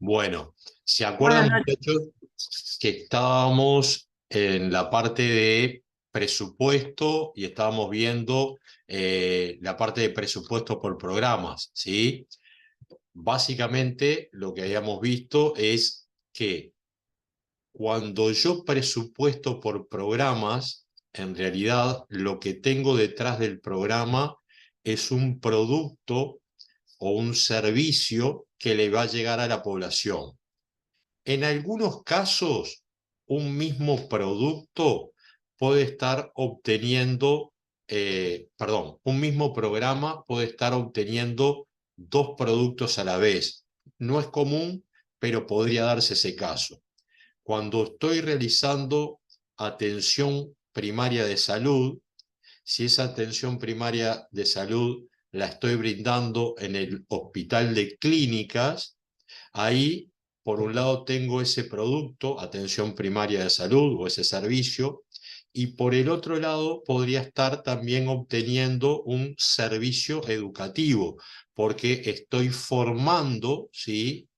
Bueno, ¿se Buenas acuerdan, noches. muchachos, que estábamos en la parte de presupuesto y estábamos viendo la parte de presupuesto por programas, ¿sí? Básicamente lo que habíamos visto es que cuando yo presupuesto por programas, en realidad lo que tengo detrás del programa es un producto o un servicio que le va a llegar a la población. En algunos casos, un mismo producto puede estar obteniendo, perdón, un mismo programa puede estar obteniendo dos productos a la vez. No es común, pero podría darse ese caso. Cuando estoy realizando atención primaria de salud, si esa atención primaria de salud la estoy brindando en el hospital de clínicas, ahí, por un lado, tengo ese producto, atención primaria de salud o ese servicio, y por el otro lado, podría estar también obteniendo un servicio educativo, porque estoy formando, ¿sí?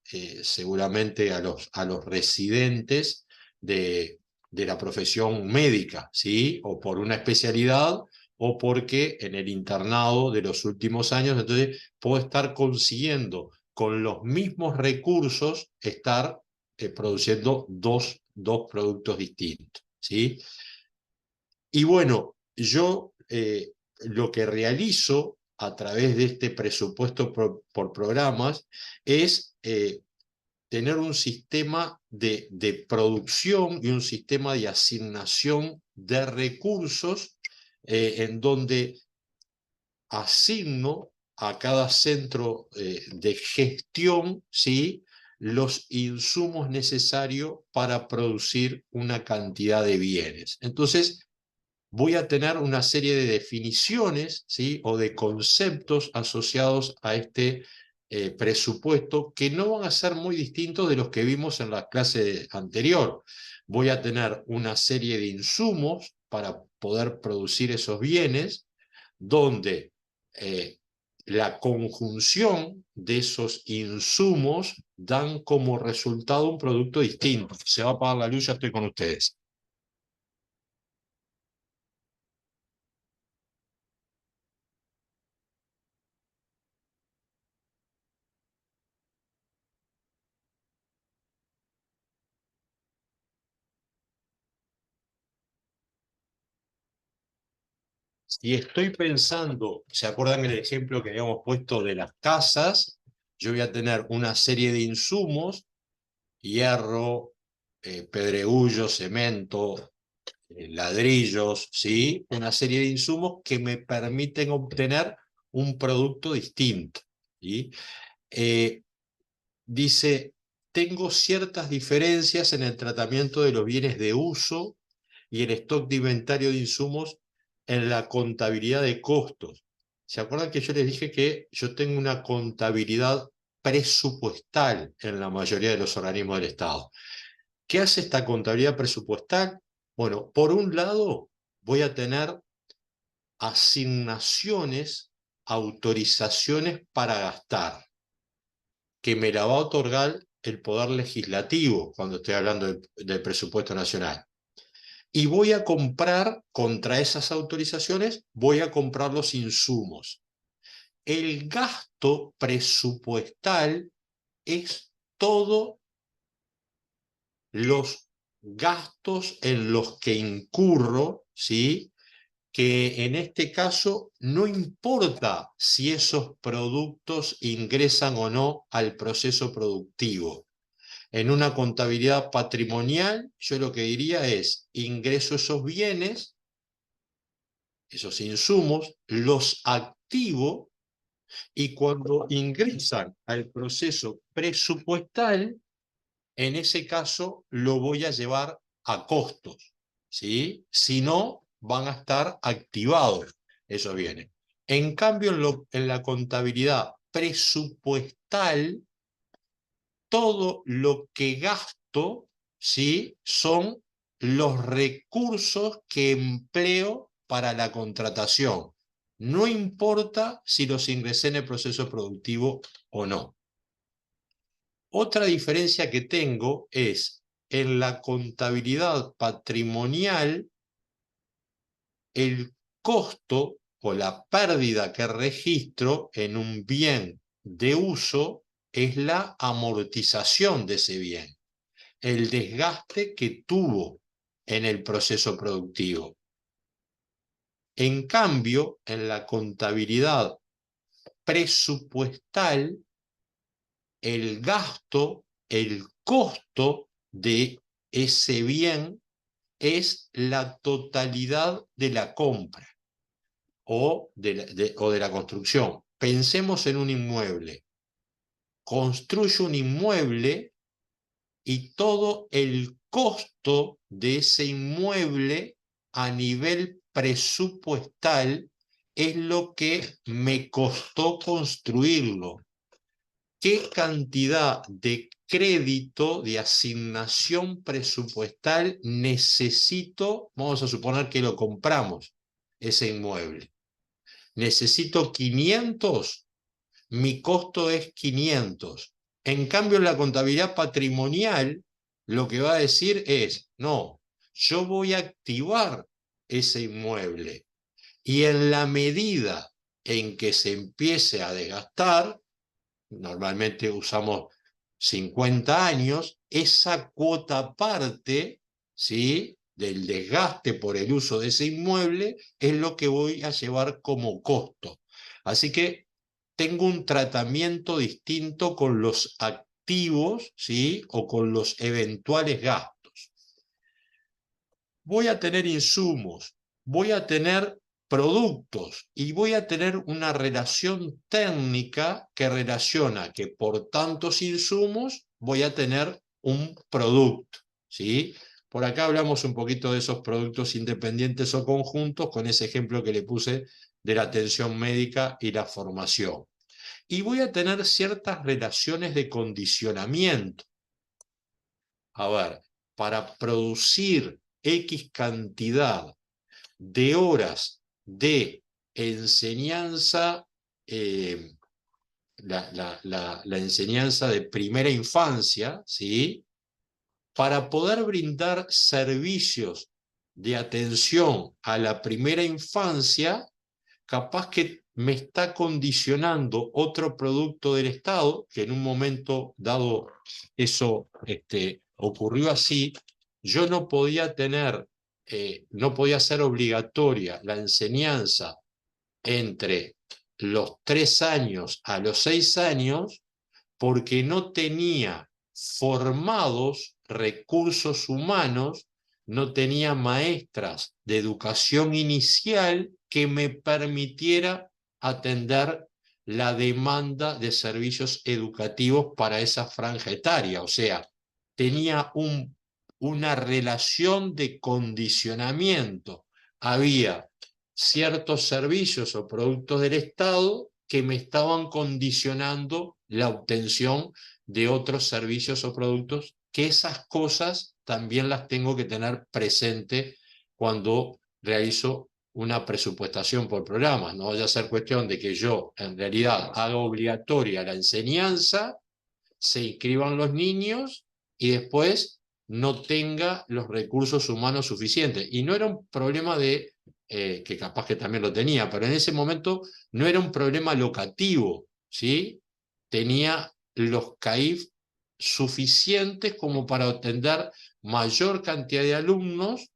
Seguramente a los residentes de la profesión médica, ¿sí? O por una especialidad o porque en el internado de los últimos años, entonces puedo estar consiguiendo con los mismos recursos estar produciendo dos productos distintos, ¿sí? Y bueno, yo lo que realizo a través de este presupuesto por programas es tener un sistema de producción y un sistema de asignación de recursos en donde asigno a cada centro de gestión, ¿sí? Los insumos necesarios para producir una cantidad de bienes. Entonces, voy a tener una serie de definiciones, ¿sí? O de conceptos asociados a este presupuesto que no van a ser muy distintos de los que vimos en la clase anterior. Voy a tener una serie de insumos para poder producir esos bienes, donde la conjunción de esos insumos dan como resultado un producto distinto. Se va a apagar la luz, ya estoy con ustedes. Si estoy pensando, ¿se acuerdan el ejemplo que habíamos puesto de las casas? Yo voy a tener una serie de insumos, hierro, pedregullo, cemento, ladrillos, ¿sí? Una serie de insumos que me permiten obtener un producto distinto, ¿sí? Eh, Dice, tengo ciertas diferencias en el tratamiento de los bienes de uso y el stock de inventario de insumos en la contabilidad de costos. ¿Se acuerdan que yo les dije que yo tengo una contabilidad presupuestal en la mayoría de los organismos del Estado? ¿Qué hace esta contabilidad presupuestal? Bueno, por un lado, voy a tener asignaciones, autorizaciones para gastar, que me la va a otorgar el Poder Legislativo cuando estoy hablando del presupuesto nacional. Y voy a comprar, contra esas autorizaciones, voy a comprar los insumos. El gasto presupuestal es todos los gastos en los que incurro, ¿sí? Que en este caso no importa si esos productos ingresan o no al proceso productivo. En una contabilidad patrimonial, yo lo que diría es, ingreso esos bienes, esos insumos, los activo y cuando ingresan al proceso presupuestal, en ese caso lo voy a llevar a costos, ¿sí? Si no, van a estar activados esos bienes. En cambio, en la contabilidad presupuestal, todo lo que gasto, ¿sí? Son los recursos que empleo para la contratación. No importa si los ingresé en el proceso productivo o no. Otra diferencia que tengo es en la contabilidad patrimonial, el costo o la pérdida que registro en un bien de uso es la amortización de ese bien, el desgaste que tuvo en el proceso productivo. En cambio, en la contabilidad presupuestal, el gasto, el costo de ese bien es la totalidad de la compra o de la construcción. Pensemos en un inmueble. Construyo un inmueble y todo el costo de ese inmueble a nivel presupuestal es lo que me costó construirlo. ¿Qué cantidad de crédito, de asignación presupuestal necesito? Vamos a suponer que lo compramos, ese inmueble. Necesito 500, mi costo es 500. En cambio, en la contabilidad patrimonial, lo que va a decir es, no, yo voy a activar ese inmueble y en la medida en que se empiece a desgastar, normalmente usamos 50 años, esa cuota parte, ¿sí?, del desgaste por el uso de ese inmueble es lo que voy a llevar como costo. Así que tengo un tratamiento distinto con los activos, ¿sí?, o con los eventuales gastos. Voy a tener insumos, voy a tener productos y voy a tener una relación técnica que relaciona que por tantos insumos voy a tener un producto, ¿sí? Por acá hablamos un poquito de esos productos independientes o conjuntos con ese ejemplo que le puse de la atención médica y la formación. Y voy a tener ciertas relaciones de condicionamiento. A ver, para producir X cantidad de horas de enseñanza, la enseñanza de primera infancia, ¿sí?, para poder brindar servicios de atención a la primera infancia, capaz que me está condicionando otro producto del Estado, que en un momento dado eso ocurrió así, yo no podía tener, no podía ser obligatoria la enseñanza entre los 3 años a los 6 años, porque no tenía formados recursos humanos, no tenía maestras de educación inicial que me permitiera atender la demanda de servicios educativos para esa franja etaria. O sea, tenía una relación de condicionamiento. Había ciertos servicios o productos del Estado que me estaban condicionando la obtención de otros servicios o productos, que esas cosas también las tengo que tener presente cuando realizo una presupuestación por programa. No vaya a ser cuestión de que yo en realidad haga obligatoria la enseñanza, se inscriban los niños y después no tenga los recursos humanos suficientes. Y no era un problema de, que capaz que también lo tenía, pero en ese momento no era un problema locativo, ¿sí? Tenía los CAIF suficientes como para atender mayor cantidad de alumnos,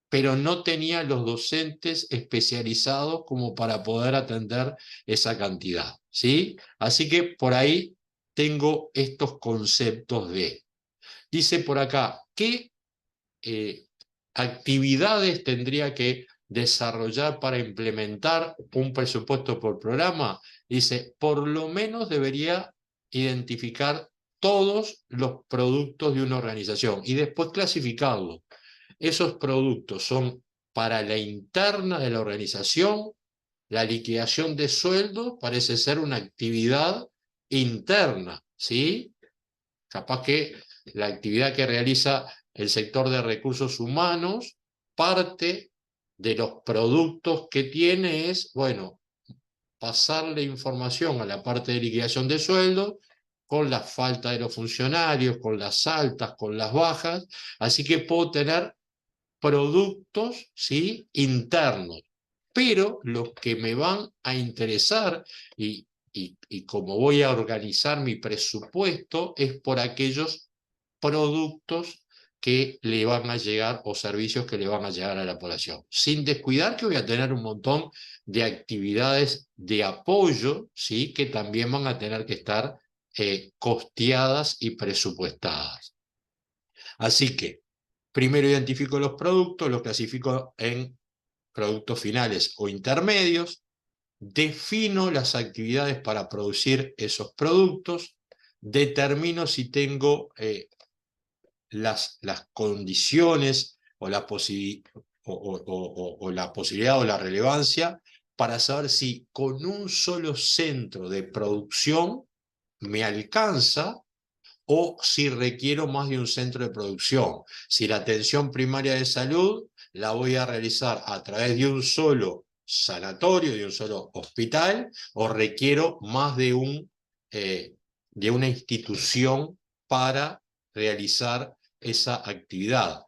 pero no tenía los docentes especializados como para poder atender esa cantidad, ¿sí? Así que por ahí tengo estos conceptos de. Dice por acá, ¿qué actividades tendría que desarrollar para implementar un presupuesto por programa? Dice, por lo menos debería identificar todos los productos de una organización y después clasificarlos. Esos productos son para la interna de la organización. La liquidación de sueldos parece ser una actividad interna, ¿sí? Capaz que la actividad que realiza el sector de recursos humanos, parte de los productos que tiene es, bueno, pasarle información a la parte de liquidación de sueldos con la falta de los funcionarios, con las altas, con las bajas, así que puedo tener productos, ¿sí?, internos. Pero los que me van a interesar y cómo voy a organizar mi presupuesto es por aquellos productos que le van a llegar o servicios que le van a llegar a la población. Sin descuidar que voy a tener un montón de actividades de apoyo, ¿sí?, que también van a tener que estar costeadas y presupuestadas. Así que primero identifico los productos, los clasifico en productos finales o intermedios, defino las actividades para producir esos productos, determino si tengo las condiciones o la, o la posibilidad o la relevancia para saber si con un solo centro de producción me alcanza o si requiero más de un centro de producción. Si la atención primaria de salud la voy a realizar a través de un solo sanatorio, de un solo hospital, o requiero más de una institución para realizar esa actividad.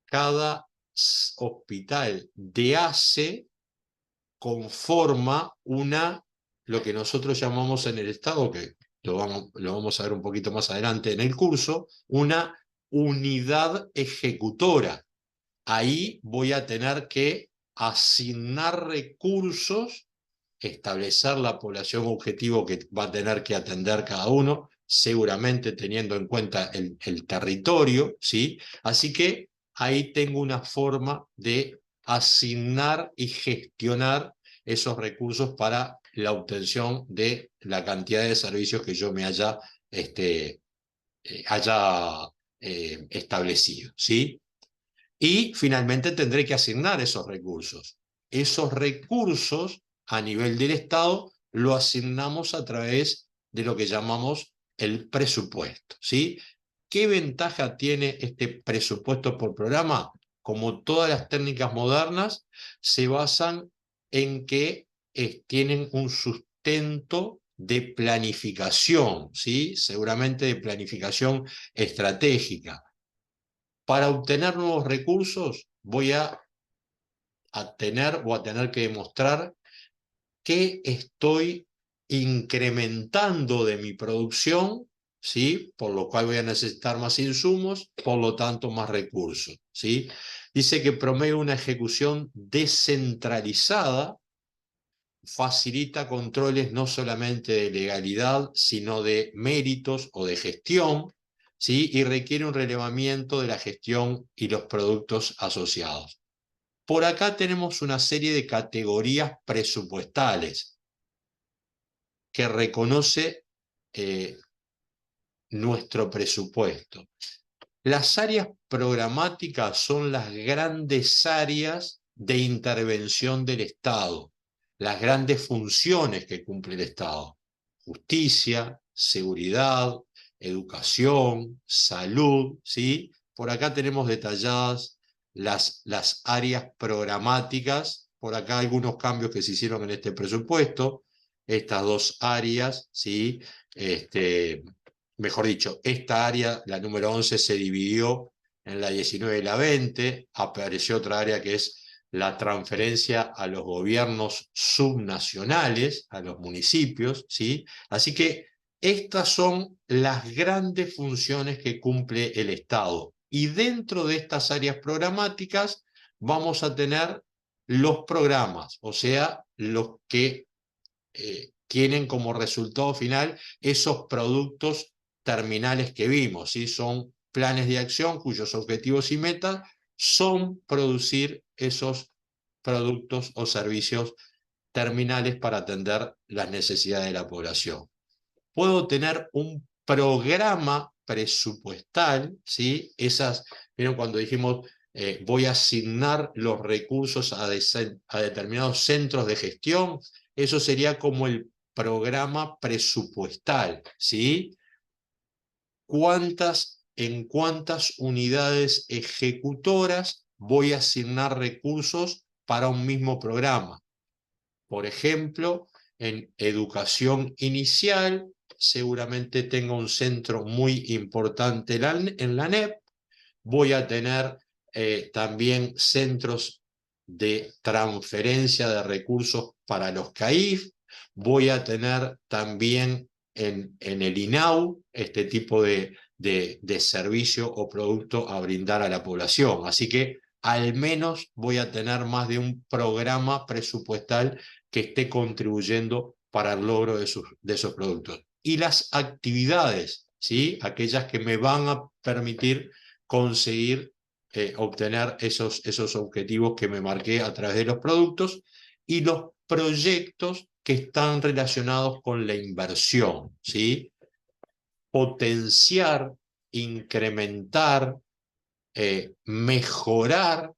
Cada hospital de ACE conforma lo que nosotros llamamos en el Estado, que lo vamos a ver un poquito más adelante en el curso, una unidad ejecutora. Ahí voy a tener que asignar recursos, establecer la población objetivo que va a tener que atender cada uno, seguramente teniendo en cuenta el territorio, ¿sí? Así que ahí tengo una forma de asignar y gestionar esos recursos para la obtención de la cantidad de servicios que yo me haya establecido, ¿sí? Y finalmente tendré que asignar esos recursos. Esos recursos a nivel del Estado lo asignamos a través de lo que llamamos el presupuesto, ¿sí? ¿Qué ventaja tiene este presupuesto por programa? Como todas las técnicas modernas, se basan en que tienen un sustento de planificación, ¿sí? Seguramente de planificación estratégica. Para obtener nuevos recursos voy a tener que demostrar que estoy incrementando de mi producción, ¿sí? Por lo cual voy a necesitar más insumos, por lo tanto más recursos, ¿sí? Dice que promedio una ejecución descentralizada facilita controles no solamente de legalidad, sino de méritos o de gestión, ¿sí? Y requiere un relevamiento de la gestión y los productos asociados. Por acá tenemos una serie de categorías presupuestales que reconoce nuestro presupuesto. Las áreas programáticas son las grandes áreas de intervención del Estado, las grandes funciones que cumple el Estado: justicia, seguridad, educación, salud, ¿sí? Por acá tenemos detalladas las áreas programáticas, por acá algunos cambios que se hicieron en este presupuesto, estas dos áreas, ¿sí? Mejor dicho, esta área, la número 11, se dividió en la 19 y la 20, apareció otra área que es la transferencia a los gobiernos subnacionales, a los municipios, ¿sí? Así que estas son las grandes funciones que cumple el Estado. Y dentro de estas áreas programáticas vamos a tener los programas, o sea, los que tienen como resultado final esos productos terminales que vimos, ¿sí? Son planes de acción cuyos objetivos y metas son producir esos productos o servicios terminales para atender las necesidades de la población. Puedo tener un programa presupuestal, ¿sí? ¿Vieron cuando dijimos voy a asignar los recursos a determinados centros de gestión? Eso sería como el programa presupuestal, ¿sí? En cuántas unidades ejecutoras voy a asignar recursos para un mismo programa? Por ejemplo, en educación inicial seguramente tenga un centro muy importante en la ANEP. Voy a tener también centros de transferencia de recursos para los CAIF. Voy a tener también en el INAU este tipo de servicio o producto a brindar a la población. Así que al menos voy a tener más de un programa presupuestal que esté contribuyendo para el logro de esos productos. Y las actividades, ¿sí? Aquellas que me van a permitir conseguir obtener esos objetivos que me marqué a través de los productos y los proyectos que están relacionados con la inversión, ¿sí? Potenciar, incrementar, mejorar,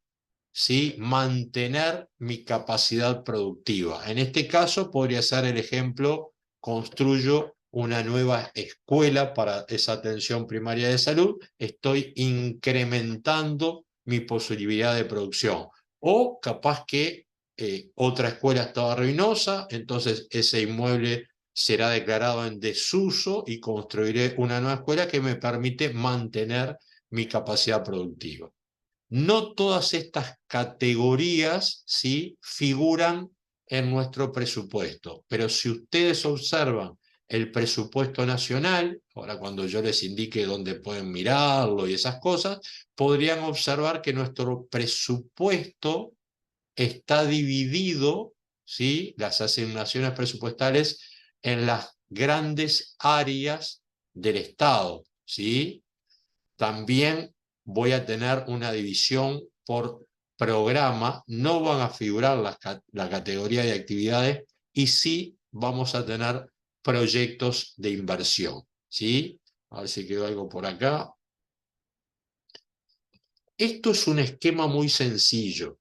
¿sí? Mantener mi capacidad productiva. En este caso podría ser el ejemplo, construyo una nueva escuela para esa atención primaria de salud, estoy incrementando mi posibilidad de producción. O capaz que otra escuela estaba ruinosa, entonces ese inmueble será declarado en desuso y construiré una nueva escuela que me permite mantener mi capacidad productiva. No todas estas categorías, ¿sí?, figuran en nuestro presupuesto, pero si ustedes observan el presupuesto nacional, ahora cuando yo les indique dónde pueden mirarlo y esas cosas, podrían observar que nuestro presupuesto está dividido, ¿sí?, las asignaciones presupuestales en las grandes áreas del Estado, ¿sí? También voy a tener una división por programa, no van a figurar la categoría de actividades y sí vamos a tener proyectos de inversión, ¿sí? A ver si quedó algo por acá. Esto es un esquema muy sencillo.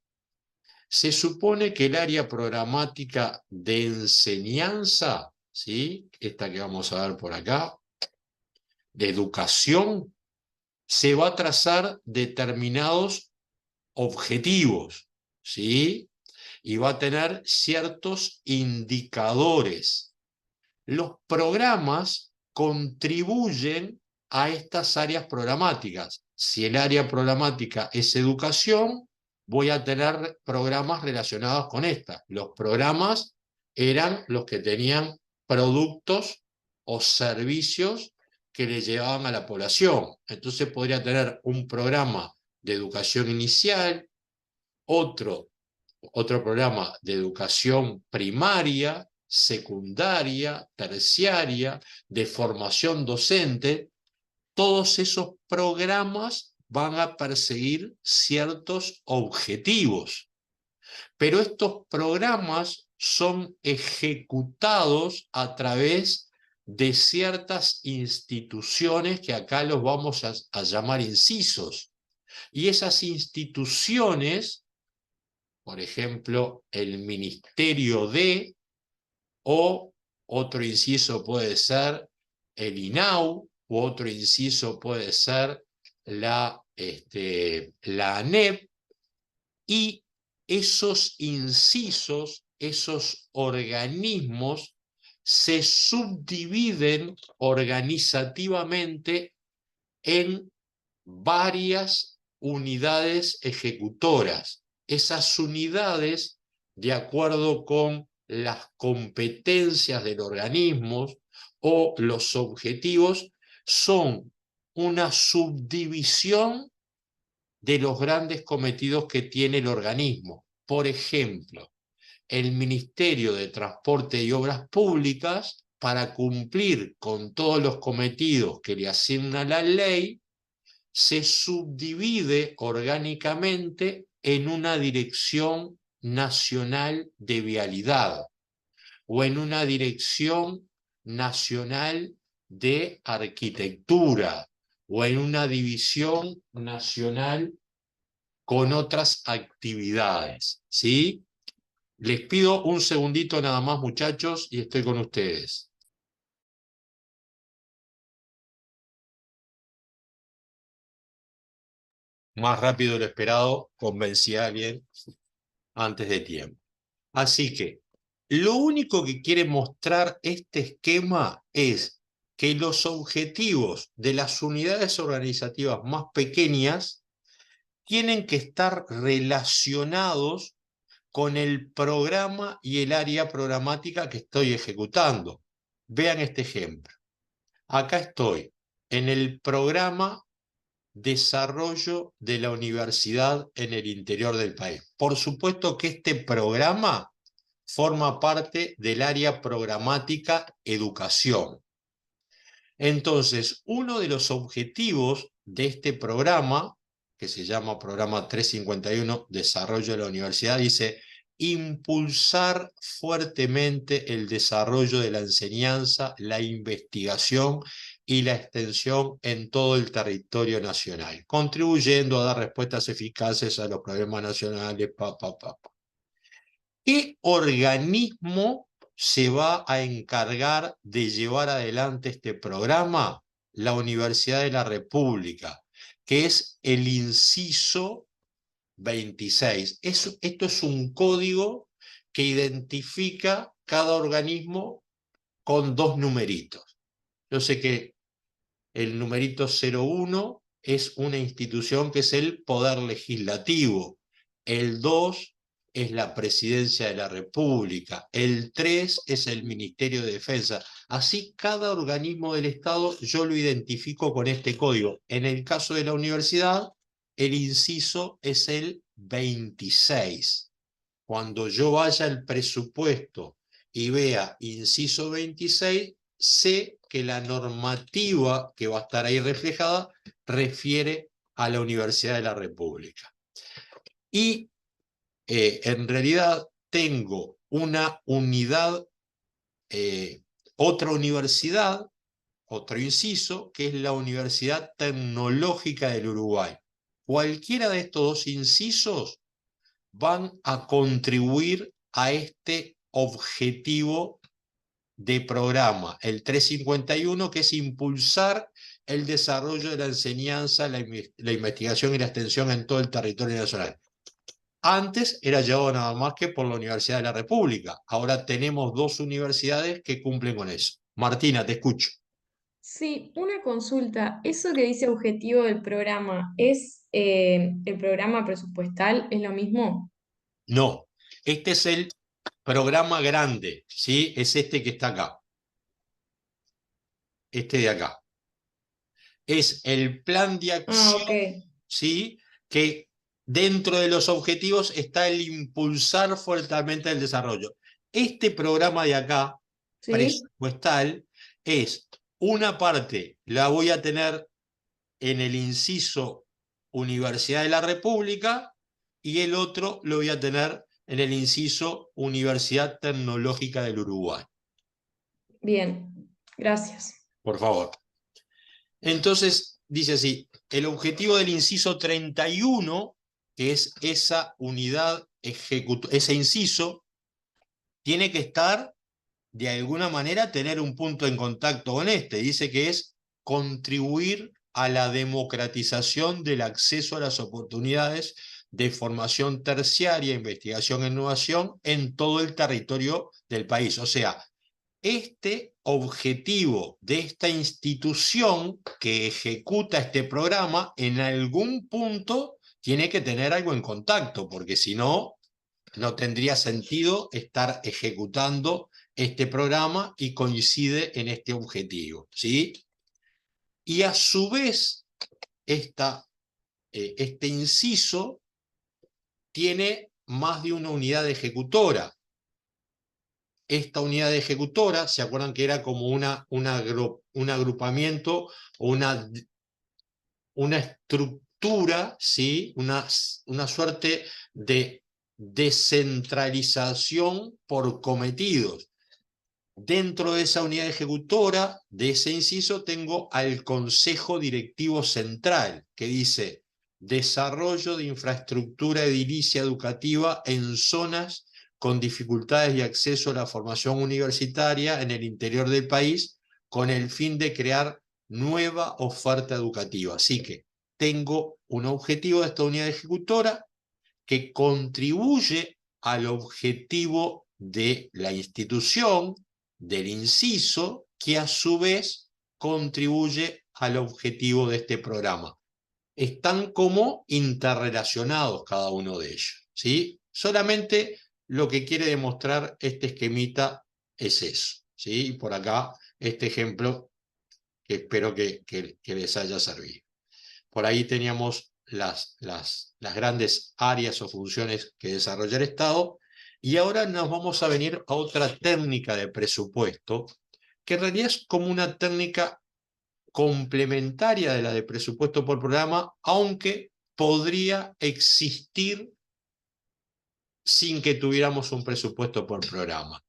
Se supone que el área programática de enseñanza, ¿sí?, esta que vamos a ver por acá, de educación, se va a trazar determinados objetivos, ¿sí? Y va a tener ciertos indicadores. Los programas contribuyen a estas áreas programáticas. Si el área programática es educación, voy a tener programas relacionados con esta. Los programas eran los que tenían productos o servicios que le llevaban a la población. Entonces podría tener un programa de educación inicial, otro programa de educación primaria, secundaria, terciaria, de formación docente. Todos esos programas van a perseguir ciertos objetivos, pero estos programas son ejecutados a través de ciertas instituciones que acá los vamos a llamar incisos. Y esas instituciones, por ejemplo, el Ministerio de, o otro inciso puede ser el INAU, u otro inciso puede ser la ANEP, y esos incisos, esos organismos, se subdividen organizativamente en varias unidades ejecutoras. Esas unidades, de acuerdo con las competencias del organismo o los objetivos, son una subdivisión de los grandes cometidos que tiene el organismo. Por ejemplo, el Ministerio de Transporte y Obras Públicas, para cumplir con todos los cometidos que le asigna la ley, se subdivide orgánicamente en una dirección nacional de vialidad o en una dirección nacional de arquitectura o en una división nacional con otras actividades, ¿sí? Les pido un segundito nada más, muchachos, y estoy con ustedes. Más rápido de lo esperado, convencí a alguien antes de tiempo. Así que lo único que quiere mostrar este esquema es que los objetivos de las unidades organizativas más pequeñas tienen que estar relacionados con el programa y el área programática que estoy ejecutando. Vean este ejemplo. Acá estoy en el programa Desarrollo de la Universidad en el interior del país. Por supuesto que este programa forma parte del área programática educación. Entonces, uno de los objetivos de este programa, que se llama Programa 351, Desarrollo de la Universidad, dice impulsar fuertemente el desarrollo de la enseñanza, la investigación y la extensión en todo el territorio nacional, contribuyendo a dar respuestas eficaces a los problemas nacionales. ¿Qué organismo se va a encargar de llevar adelante este programa? La Universidad de la República, que es el inciso 26. Esto es un código que identifica cada organismo con dos numeritos. Yo sé que el numerito 01 es una institución que es el Poder Legislativo. El 2 es la Presidencia de la República. El 3 es el Ministerio de Defensa. Así, cada organismo del Estado yo lo identifico con este código. En el caso de la universidad, el inciso es el 26. Cuando yo vaya al presupuesto y vea inciso 26, sé que la normativa que va a estar ahí reflejada refiere a la Universidad de la República. Y en realidad tengo una unidad, otra universidad, otro inciso, que es la Universidad Tecnológica del Uruguay. Cualquiera de estos dos incisos van a contribuir a este objetivo de programa, el 351, que es impulsar el desarrollo de la enseñanza, la investigación y la extensión en todo el territorio nacional. Antes era llevado nada más que por la Universidad de la República. Ahora tenemos dos universidades que cumplen con eso. Martina, te escucho. Sí, una consulta. Eso que dice objetivo del programa, ¿es el programa presupuestal? ¿Es lo mismo? No, este es el programa grande, ¿sí? Es este que está acá, este de acá. Es el plan de Ah, acción, ok. ¿sí? Que dentro de los objetivos está el impulsar fuertemente el desarrollo. Este programa de acá, ¿Sí? presupuestal, es una parte, la voy a tener en el inciso Universidad de la República y el otro lo voy a tener en el inciso Universidad Tecnológica del Uruguay. Bien, gracias. Por favor. Entonces, dice así, el objetivo del inciso 31, que es esa unidad ese inciso, tiene que estar, de alguna manera, tener un punto en contacto con este. Dice que es contribuir a la democratización del acceso a las oportunidades de formación terciaria, investigación e innovación en todo el territorio del país. O sea, este objetivo de esta institución que ejecuta este programa en algún punto tiene que tener algo en contacto, porque si no, no tendría sentido estar ejecutando este programa y coincide en este objetivo, ¿sí? Y a su vez, este inciso tiene más de una unidad ejecutora. Esta unidad ejecutora, ¿se acuerdan que era como un agrupamiento o una estructura, ¿sí? Una suerte de descentralización por cometidos? Dentro de esa unidad ejecutora, de ese inciso, tengo al Consejo Directivo Central, que dice desarrollo de infraestructura edilicia educativa en zonas con dificultades de acceso a la formación universitaria en el interior del país, con el fin de crear nueva oferta educativa. Así que tengo un objetivo de esta unidad ejecutora que contribuye al objetivo de la institución, del inciso, que a su vez contribuye al objetivo de este programa. Están como interrelacionados cada uno de ellos, ¿sí? Solamente lo que quiere demostrar este esquemita es eso, ¿sí? Y por acá este ejemplo que espero que les haya servido. Por ahí teníamos las grandes áreas o funciones que desarrolla el Estado, y ahora nos vamos a venir a otra técnica de presupuesto, que en realidad es como una técnica complementaria de la de presupuesto por programa, aunque podría existir sin que tuviéramos un presupuesto por programa.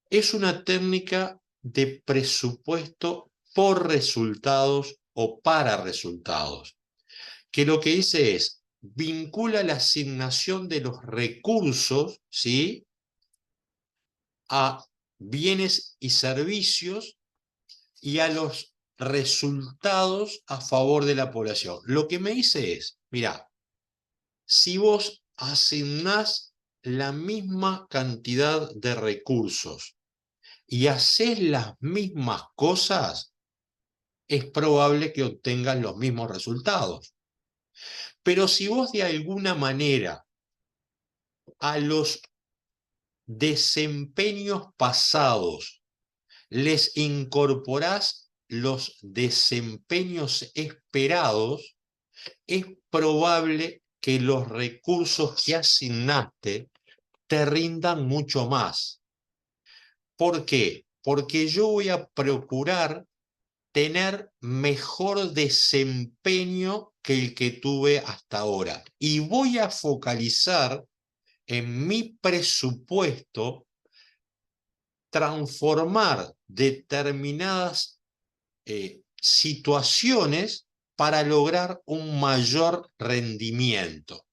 Es una técnica de presupuesto por resultados o para resultados, que lo que dice es, vincula la asignación de los recursos, ¿sí?, a bienes y servicios y a los resultados a favor de la población. Lo que me dice es, mira, si vos asignás la misma cantidad de recursos y haces las mismas cosas, es probable que obtengas los mismos resultados. Pero si vos de alguna manera a los desempeños pasados les incorporás los desempeños esperados, es probable que los recursos que asignaste te rindan mucho más. ¿Por qué? Porque yo voy a procurar tener mejor desempeño que el que tuve hasta ahora. Y voy a focalizar en mi presupuesto transformar determinadas situaciones para lograr un mayor rendimiento.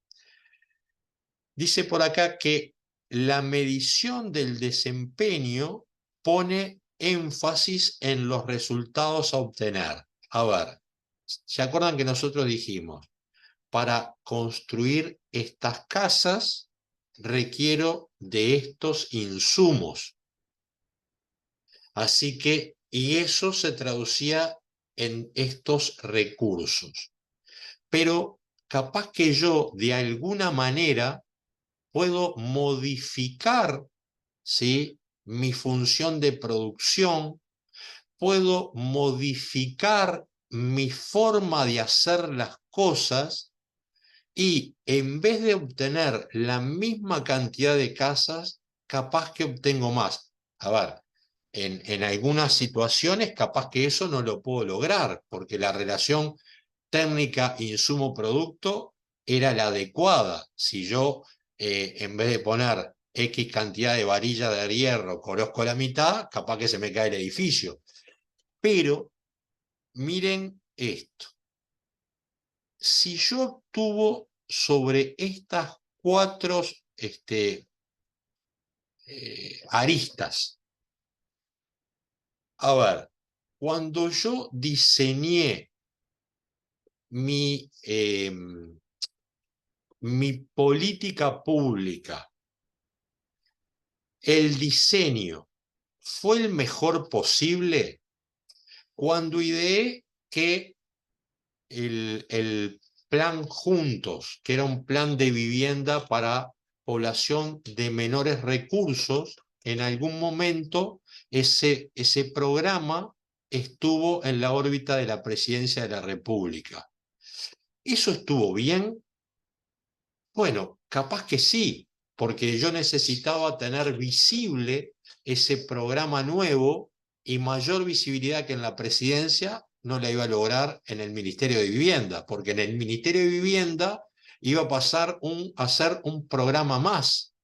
Dice por acá que la medición del desempeño pone énfasis en los resultados a obtener. A ver, ¿se acuerdan que nosotros dijimos, para construir estas casas requiero de estos insumos? Así que, y eso se traducía en estos recursos. Pero capaz que yo, de alguna manera, puedo modificar, ¿sí?, mi función de producción, puedo modificar mi forma de hacer las cosas y en vez de obtener la misma cantidad de casas, capaz que obtengo más. A ver, en algunas situaciones capaz que eso no lo puedo lograr, porque la relación técnica insumo-producto era la adecuada. Si yo, en vez de poner X cantidad de varillas de hierro, conozco la mitad, capaz que se me cae el edificio. Pero, miren esto. Si yo obtuvo sobre estas cuatro aristas, a ver, cuando yo diseñé mi política pública, el diseño fue el mejor posible cuando ideé que el plan Juntos, que era un plan de vivienda para población de menores recursos, en algún momento ese programa estuvo en la órbita de la Presidencia de la República. ¿Eso estuvo bien? Bueno, capaz que sí, porque yo necesitaba tener visible ese programa nuevo, y mayor visibilidad que en la presidencia no la iba a lograr en el Ministerio de Vivienda, porque en el Ministerio de Vivienda iba a pasar a ser un programa más,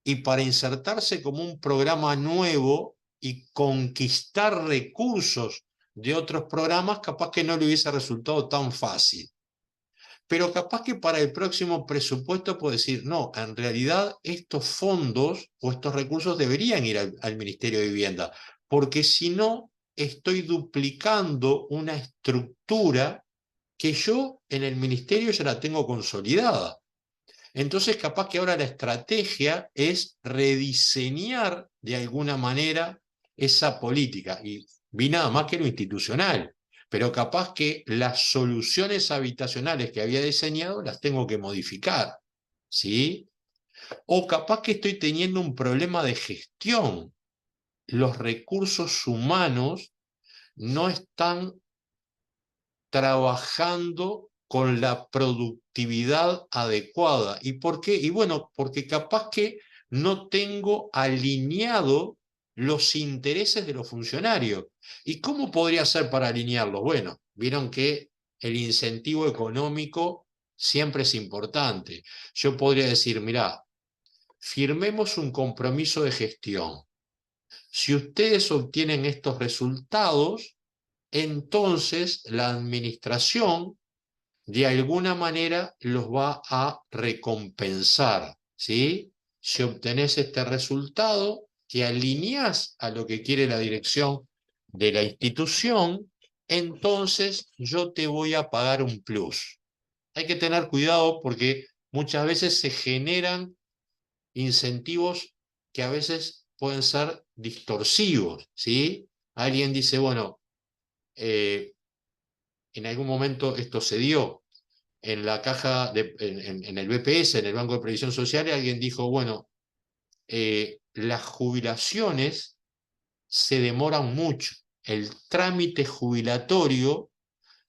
y para insertarse como un programa nuevo y conquistar recursos de otros programas, capaz que no le hubiese resultado tan fácil. Pero capaz que para el próximo presupuesto puedo decir, no, en realidad estos fondos o estos recursos deberían ir al Ministerio de Vivienda, porque si no, estoy duplicando una estructura que yo en el Ministerio ya la tengo consolidada. Entonces, capaz que ahora la estrategia es rediseñar de alguna manera esa política. Y vi nada más que lo institucional, pero capaz que las soluciones habitacionales que había diseñado las tengo que modificar, ¿sí? O capaz que estoy teniendo un problema de gestión. Los recursos humanos no están trabajando con la productividad adecuada. ¿Y por qué? Y bueno, porque capaz que no tengo alineado los intereses de los funcionarios. ¿Y cómo podría ser para alinearlos? Bueno, vieron que el incentivo económico siempre es importante. Yo podría decir, mirá, firmemos un compromiso de gestión. Si ustedes obtienen estos resultados, entonces la administración de alguna manera los va a recompensar, ¿sí? Si obtenés este resultado, te alineás a lo que quiere la dirección de la institución, entonces yo te voy a pagar un plus. Hay que tener cuidado porque muchas veces se generan incentivos que a veces pueden ser distorsivos, ¿sí? Alguien dice, bueno, en algún momento esto se dio en la caja, en el BPS, en el Banco de Previsión Social, y alguien dijo, bueno, las jubilaciones se demoran mucho. El trámite jubilatorio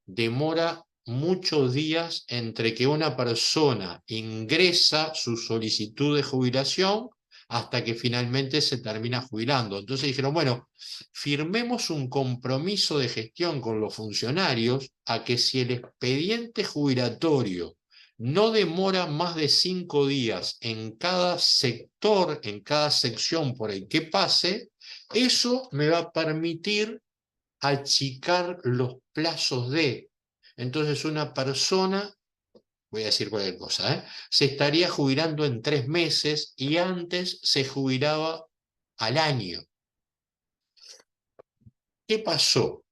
demora muchos días entre que una persona ingresa su solicitud de jubilación hasta que finalmente se termina jubilando. Entonces dijeron, bueno, firmemos un compromiso de gestión con los funcionarios a que si el expediente jubilatorio no demora más de 5 días en cada sector, en cada sección por el que pase, eso me va a permitir achicar los plazos de. Entonces una persona, voy a decir cualquier cosa, se estaría jubilando en 3 meses y antes se jubilaba al año. ¿Qué pasó?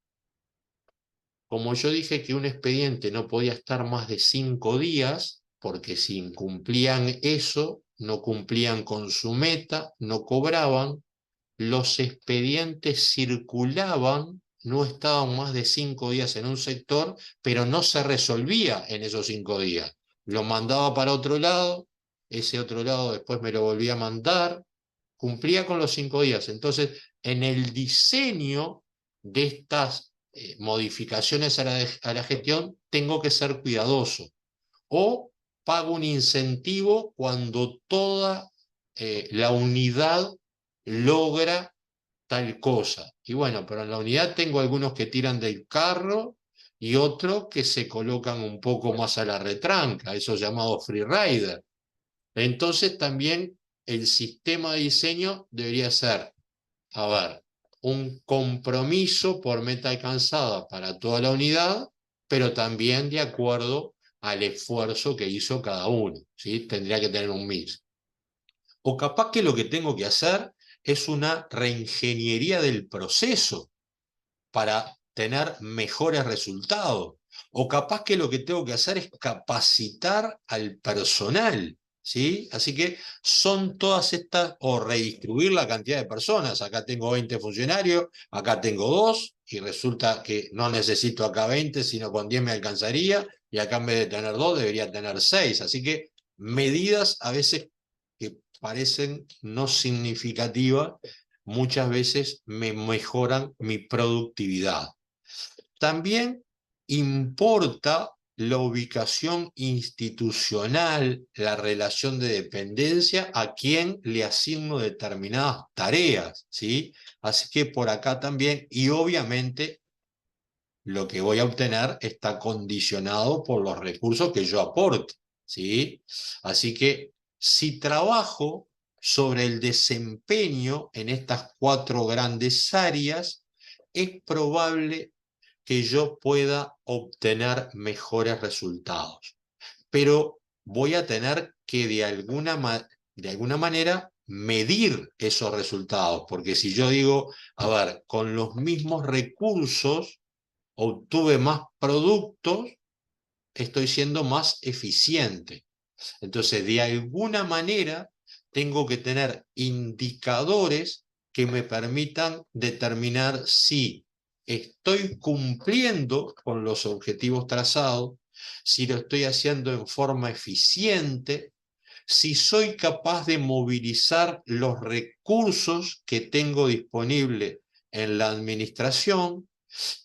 Como yo dije que un expediente no podía estar más de 5 días, porque si incumplían eso, no cumplían con su meta, no cobraban, los expedientes circulaban, no estaban más de 5 días en un sector, pero no se resolvía en esos 5 días. Lo mandaba para otro lado, ese otro lado después me lo volvía a mandar, cumplía con los 5 días. Entonces, en el diseño de estas modificaciones a la gestión, tengo que ser cuidadoso. O pago un incentivo cuando toda la unidad logra tal cosa. Y bueno, pero en la unidad tengo algunos que tiran del carro y otros que se colocan un poco más a la retranca, esos llamados freerider. Entonces también el sistema de diseño debería ser, a ver, un compromiso por meta alcanzada para toda la unidad, pero también de acuerdo al esfuerzo que hizo cada uno, ¿sí? Tendría que tener un mix. O capaz que lo que tengo que hacer es una reingeniería del proceso para tener mejores resultados. O capaz que lo que tengo que hacer es capacitar al personal, ¿sí? Así que son todas estas, o redistribuir la cantidad de personas. Acá tengo 20 funcionarios, acá tengo 2, y resulta que no necesito acá 20, sino con 10 me alcanzaría, y acá en vez de tener 2 debería tener 6. Así que medidas a veces que parecen no significativas, muchas veces me mejoran mi productividad. También importa la ubicación institucional, la relación de dependencia, a quién le asigno determinadas tareas, ¿sí? Así que por acá también, y obviamente lo que voy a obtener está condicionado por los recursos que yo aporte, ¿sí? Así que si trabajo sobre el desempeño en estas 4 grandes áreas, es probable que yo pueda obtener mejores resultados. Pero voy a tener que de alguna manera medir esos resultados, porque si yo digo, a ver, con los mismos recursos obtuve más productos, estoy siendo más eficiente. Entonces, de alguna manera, tengo que tener indicadores que me permitan determinar si estoy cumpliendo con los objetivos trazados, si lo estoy haciendo en forma eficiente, si soy capaz de movilizar los recursos que tengo disponibles en la administración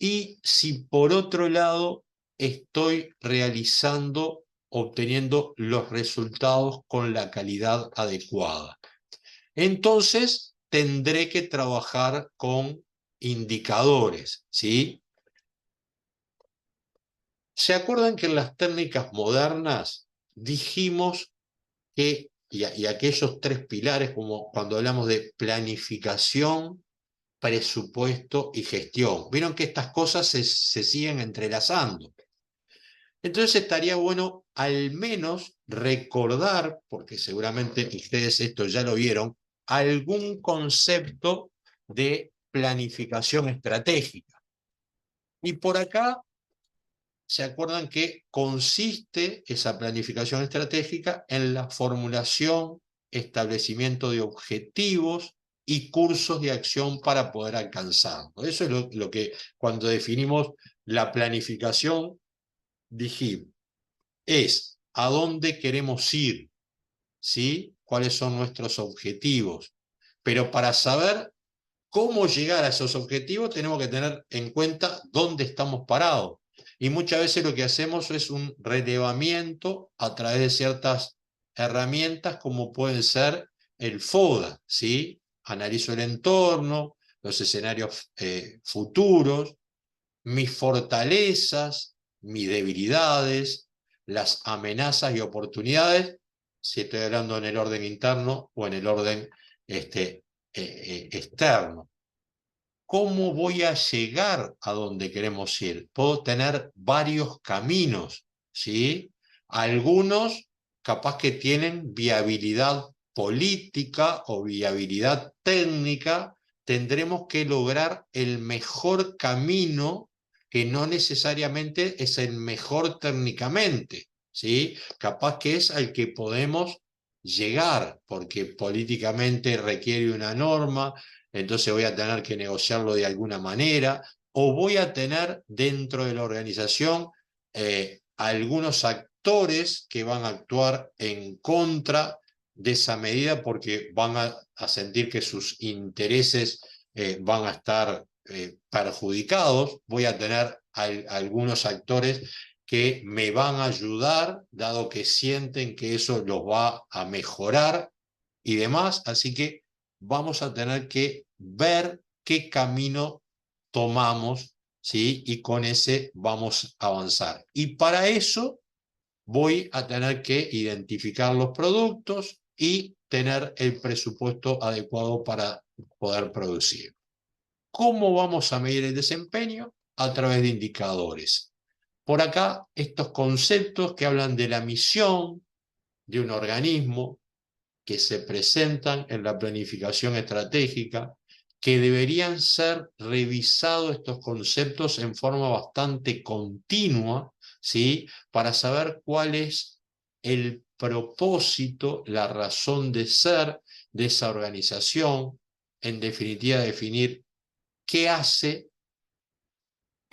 y si por otro lado estoy realizando, obteniendo los resultados con la calidad adecuada. Entonces tendré que trabajar con indicadores, ¿sí? ¿Se acuerdan que en las técnicas modernas dijimos que, y aquellos tres pilares, como cuando hablamos de planificación, presupuesto y gestión, vieron que estas cosas se siguen entrelazando? Entonces estaría bueno al menos recordar, porque seguramente ustedes esto ya lo vieron, algún concepto de planificación estratégica. Y por acá, ¿se acuerdan que consiste esa planificación estratégica en la formulación, establecimiento de objetivos y cursos de acción para poder alcanzarlo? Eso es lo que cuando definimos la planificación dijimos. Es a dónde queremos ir, ¿sí? Cuáles son nuestros objetivos. Pero para saber cómo llegar a esos objetivos tenemos que tener en cuenta dónde estamos parados. Y muchas veces lo que hacemos es un relevamiento a través de ciertas herramientas como pueden ser el FODA, ¿sí? Analizo el entorno, los escenarios futuros, mis fortalezas, mis debilidades, las amenazas y oportunidades, si estoy hablando en el orden interno o en el orden externo. ¿Cómo voy a llegar a donde queremos ir? Puedo tener varios caminos, ¿sí? Algunos capaz que tienen viabilidad política o viabilidad técnica, tendremos que lograr el mejor camino que no necesariamente es el mejor técnicamente, ¿sí? Capaz que es al que podemos llegar, porque políticamente requiere una norma, entonces voy a tener que negociarlo de alguna manera, o voy a tener dentro de la organización algunos actores que van a actuar en contra de esa medida porque van a sentir que sus intereses van a estar perjudicados. Voy a tener algunos actores que me van a ayudar, dado que sienten que eso los va a mejorar y demás. Así que vamos a tener que ver qué camino tomamos, ¿sí? Y con ese vamos a avanzar. Y para eso voy a tener que identificar los productos y tener el presupuesto adecuado para poder producir. ¿Cómo vamos a medir el desempeño? A través de indicadores. Por acá, estos conceptos que hablan de la misión de un organismo, que se presentan en la planificación estratégica, que deberían ser revisados estos conceptos en forma bastante continua, ¿sí? Para saber cuál es el propósito, la razón de ser de esa organización, en definitiva definir qué hace,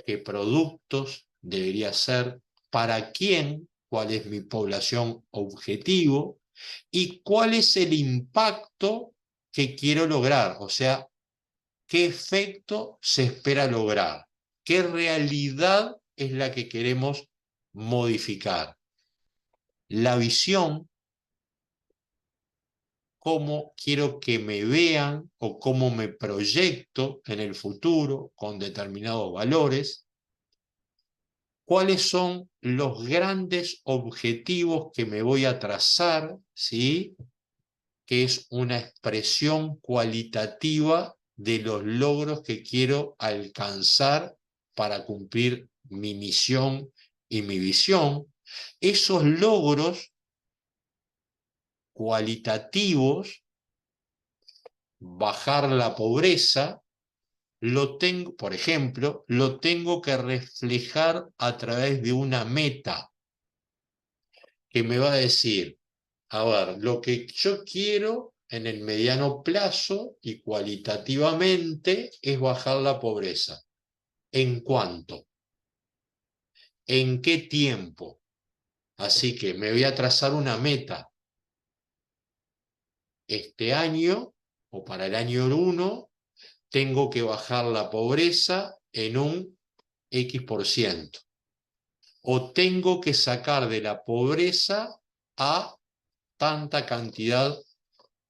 qué productos debería ser, para quién, cuál es mi población objetivo y cuál es el impacto que quiero lograr, o sea, qué efecto se espera lograr, qué realidad es la que queremos modificar. La visión, cómo quiero que me vean o cómo me proyecto en el futuro con determinados valores. ¿Cuáles son los grandes objetivos que me voy a trazar? ¿Sí? Que es una expresión cualitativa de los logros que quiero alcanzar para cumplir mi misión y mi visión. Esos logros cualitativos, bajar la pobreza, lo tengo, por ejemplo, lo tengo que reflejar a través de una meta que me va a decir, a ver, lo que yo quiero en el mediano plazo y cualitativamente es bajar la pobreza. ¿En cuánto? ¿En qué tiempo? Así que me voy a trazar una meta. Este año, o para el año 1, tengo que bajar la pobreza en un X%. O tengo que sacar de la pobreza a tanta cantidad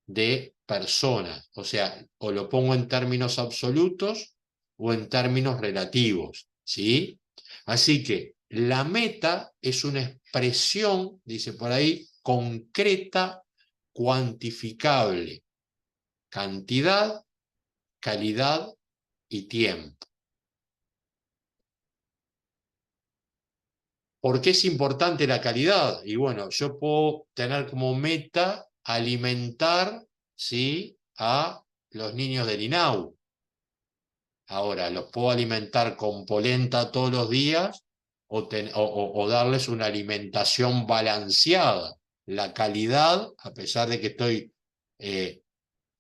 de personas. O sea, o lo pongo en términos absolutos o en términos relativos, ¿sí? Así que la meta es una expresión, dice por ahí, concreta, cuantificable, cantidad, calidad y tiempo. ¿Por qué es importante la calidad? Y bueno, yo puedo tener como meta alimentar, ¿sí?, a los niños del INAU. Ahora, los puedo alimentar con polenta todos los días o darles una alimentación balanceada. La calidad, a pesar de que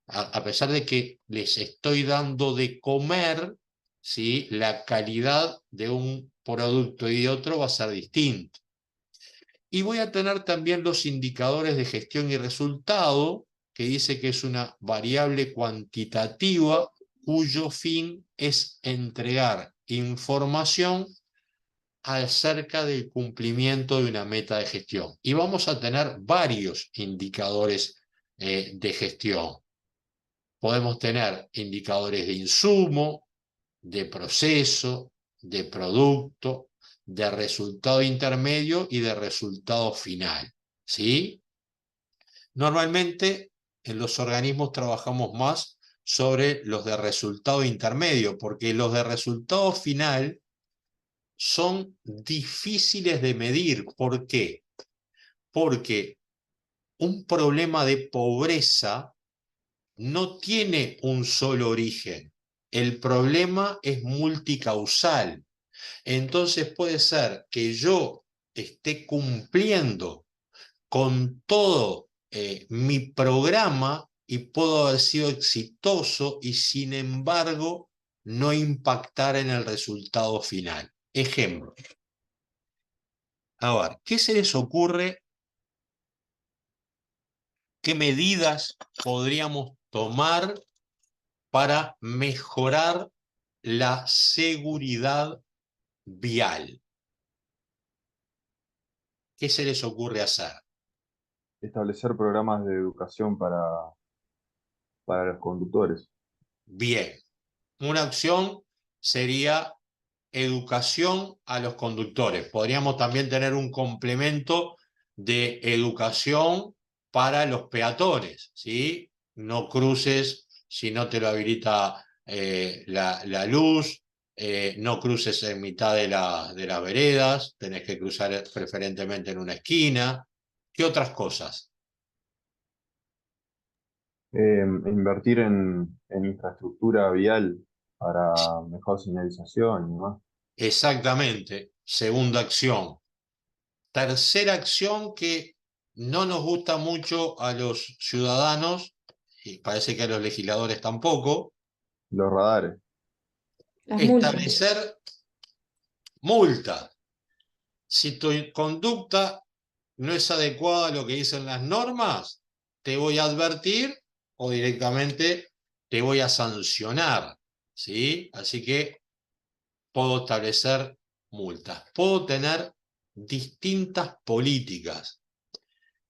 a pesar de que les estoy dando de comer, ¿sí?, la calidad de un producto y de otro va a ser distinta. Y voy a tener también los indicadores de gestión y resultado, que dice que es una variable cuantitativa cuyo fin es entregar información acerca del cumplimiento de una meta de gestión. Y vamos a tener varios indicadores de gestión. Podemos tener indicadores de insumo, de proceso, de producto, de resultado intermedio y de resultado final, ¿sí? Normalmente en los organismos trabajamos más sobre los de resultado intermedio, porque los de resultado final son difíciles de medir. ¿Por qué? Porque un problema de pobreza no tiene un solo origen. El problema es multicausal. Entonces puede ser que yo esté cumpliendo con todo mi programa y puedo haber sido exitoso y sin embargo no impactar en el resultado final. Ejemplo. A ver, ¿qué se les ocurre? ¿Qué medidas podríamos tomar para mejorar la seguridad vial? ¿Qué se les ocurre hacer? Establecer programas de educación para los conductores. Bien, una opción sería educación a los conductores. Podríamos también tener un complemento de educación para los peatones, ¿sí? No cruces si no te lo habilita la luz, no cruces en mitad de las veredas, tenés que cruzar preferentemente en una esquina. ¿Qué otras cosas? Invertir en infraestructura vial para mejor señalización y demás. Exactamente. Segunda acción. Tercera acción que no nos gusta mucho a los ciudadanos, y parece que a los legisladores tampoco, Los radares. Las multas. establecer multas. Si tu conducta no es adecuada a lo que dicen las normas, te voy a advertir o directamente te voy a sancionar, ¿sí? Así que puedo establecer multas. Puedo tener distintas políticas.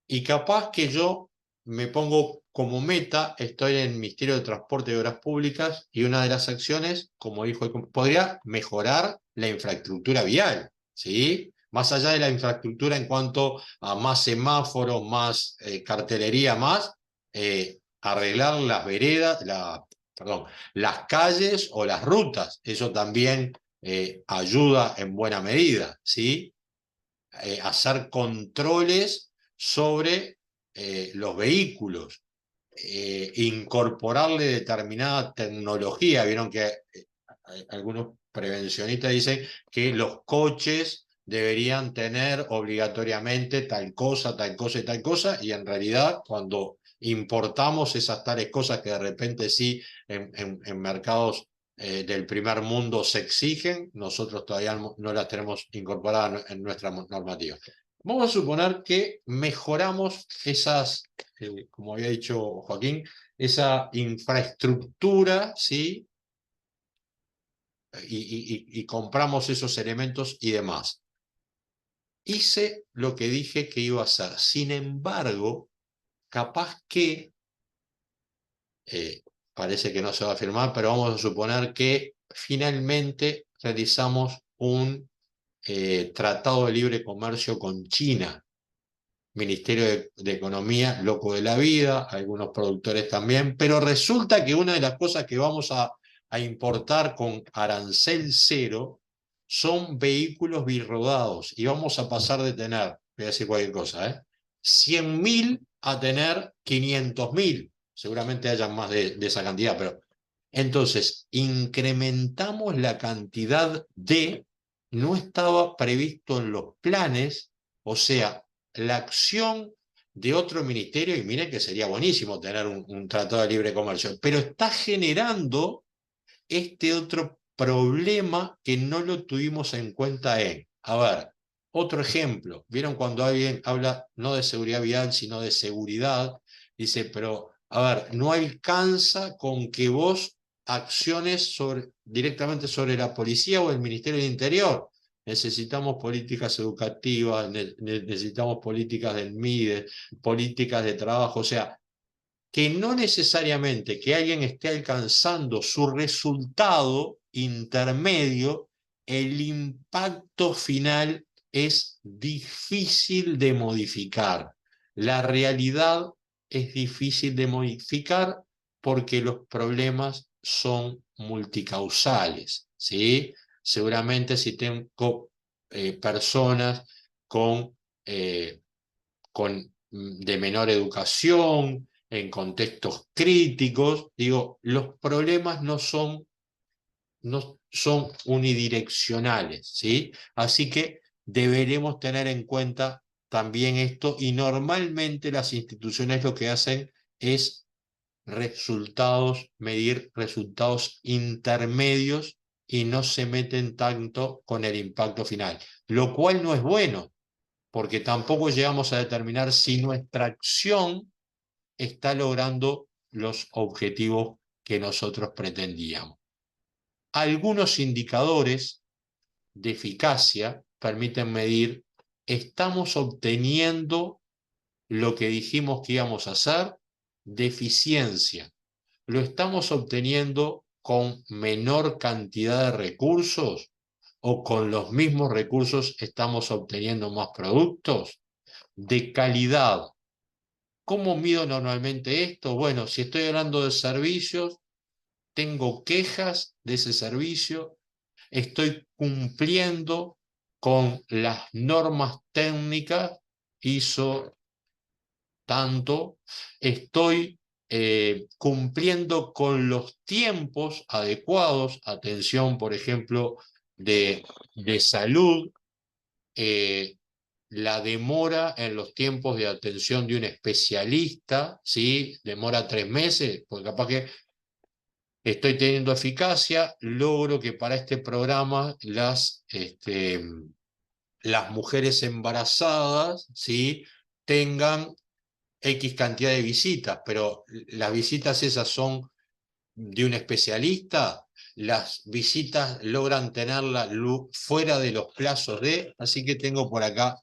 Y capaz que yo me pongo como meta, estoy en el Ministerio de Transporte y Obras Públicas, y una de las acciones, como dijo, podría mejorar la infraestructura vial, ¿sí? Más allá de la infraestructura en cuanto a más semáforos, más cartelería, más, arreglar las veredas, perdón, las calles o las rutas. Eso también ayuda en buena medida, ¿sí? Hacer controles sobre los vehículos, incorporarle determinada tecnología. Vieron que algunos prevencionistas dicen que los coches deberían tener obligatoriamente tal cosa y tal cosa, y en realidad cuando importamos esas tales cosas que de repente sí en mercados del primer mundo se exigen, nosotros todavía no las tenemos incorporadas en nuestra normativa. Vamos a suponer que mejoramos esas, como había dicho Joaquín, esa infraestructura, ¿sí? Y compramos esos elementos y demás. Hice lo que dije que iba a hacer. Sin embargo, capaz que, parece que no se va a firmar, pero vamos a suponer que finalmente realizamos un tratado de libre comercio con China. Ministerio de Economía, loco de la vida, algunos productores también, pero resulta que una de las cosas que vamos a importar con arancel cero son vehículos birrodados y vamos a pasar de tener, voy a decir cualquier cosa, 100.000 a tener 500.000, seguramente hayan más de esa cantidad, pero entonces incrementamos la cantidad no estaba previsto en los planes, o sea, la acción de otro ministerio, y miren que sería buenísimo tener un tratado de libre comercio, pero está generando este otro problema que no lo tuvimos en cuenta a ver, otro ejemplo, ¿vieron cuando alguien habla no de seguridad vial, sino de seguridad? Dice, pero, a ver, no alcanza con que vos acciones directamente sobre la policía o el Ministerio del Interior. Necesitamos políticas educativas, necesitamos políticas del MIDE, políticas de trabajo, o sea, que no necesariamente que alguien esté alcanzando su resultado intermedio, el impacto final es difícil de modificar. La realidad es difícil de modificar porque los problemas son multicausales, ¿sí? Seguramente si tengo personas con, de menor educación, en contextos críticos, digo, los problemas no son unidireccionales, ¿sí? Así que deberemos tener en cuenta también esto y normalmente las instituciones lo que hacen es medir resultados intermedios y no se meten tanto con el impacto final, lo cual no es bueno, porque tampoco llegamos a determinar si nuestra acción está logrando los objetivos que nosotros pretendíamos. Algunos indicadores de eficacia permiten medir, ¿estamos obteniendo lo que dijimos que íbamos a hacer? De eficiencia. ¿Lo estamos obteniendo con menor cantidad de recursos? ¿O con los mismos recursos estamos obteniendo más productos? De calidad. ¿Cómo mido normalmente esto? Bueno, si estoy hablando de servicios, tengo quejas de ese servicio, estoy cumpliendo con las normas técnicas, ISO tanto, estoy cumpliendo con los tiempos adecuados, atención, por ejemplo, de salud, la demora en los tiempos de atención de un especialista, ¿sí? Demora 3 meses, porque capaz que estoy teniendo eficacia, logro que para este programa las mujeres embarazadas, ¿sí? Tengan X cantidad de visitas, pero las visitas esas son de un especialista, las visitas logran tenerla fuera de los plazos así que tengo por acá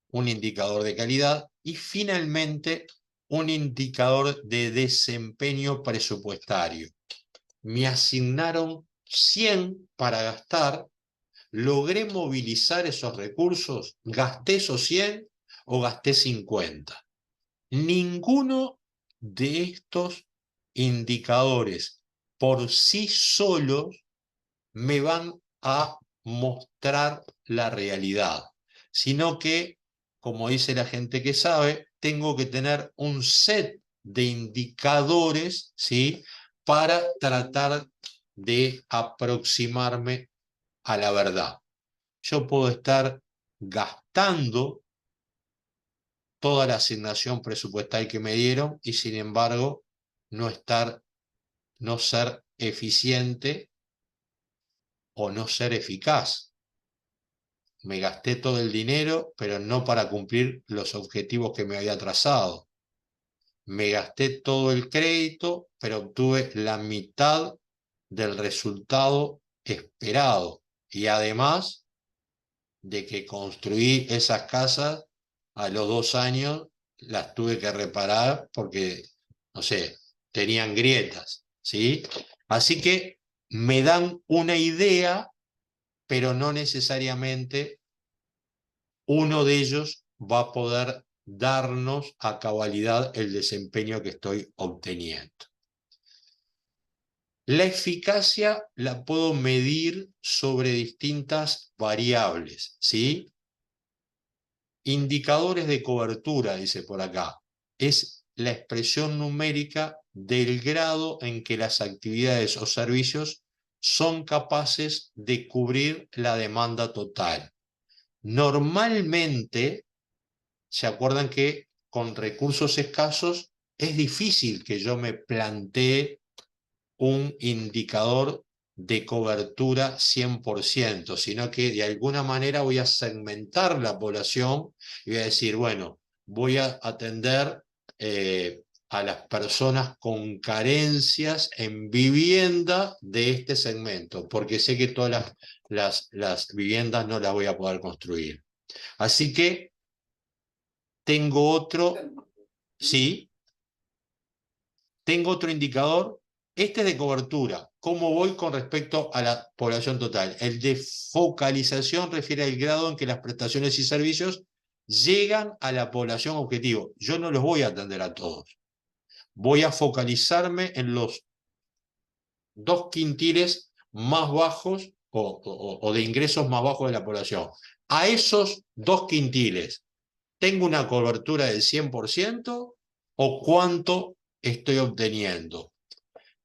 un indicador de calidad y finalmente un indicador de desempeño presupuestario. Me asignaron 100 para gastar, logré movilizar esos recursos, gasté esos 100 o gasté 50. Ninguno de estos indicadores por sí solos me van a mostrar la realidad, sino que, como dice la gente que sabe, tengo que tener un set de indicadores, ¿sí? Para tratar de aproximarme a la verdad. Yo puedo estar gastando toda la asignación presupuestal que me dieron y sin embargo no ser eficiente o no ser eficaz. Me gasté todo el dinero, pero no para cumplir los objetivos que me había trazado. Me gasté todo el crédito, pero obtuve la mitad del resultado esperado. Y además de que construí esas casas, a los 2 años las tuve que reparar porque, no sé, tenían grietas, ¿sí? Así que me dan una idea, pero no necesariamente uno de ellos va a poder darnos a cabalidad el desempeño que estoy obteniendo. La eficacia la puedo medir sobre distintas variables, ¿sí? Indicadores de cobertura, dice por acá. Es la expresión numérica del grado en que las actividades o servicios son capaces de cubrir la demanda total. Normalmente, ¿se acuerdan que con recursos escasos es difícil que yo me plantee un indicador de cobertura 100%, sino que de alguna manera voy a segmentar la población y voy a decir, bueno, voy a atender a las personas con carencias en vivienda de este segmento, porque sé que todas las viviendas no las voy a poder construir. Así que tengo otro, sí, tengo otro indicador. Este es de cobertura. ¿Cómo voy con respecto a la población total? El de focalización refiere al grado en que las prestaciones y servicios llegan a la población objetivo. Yo no los voy a atender a todos. Voy a focalizarme en los 2 quintiles más bajos o de ingresos más bajos de la población. A esos 2 quintiles, ¿tengo una cobertura del 100% o cuánto estoy obteniendo?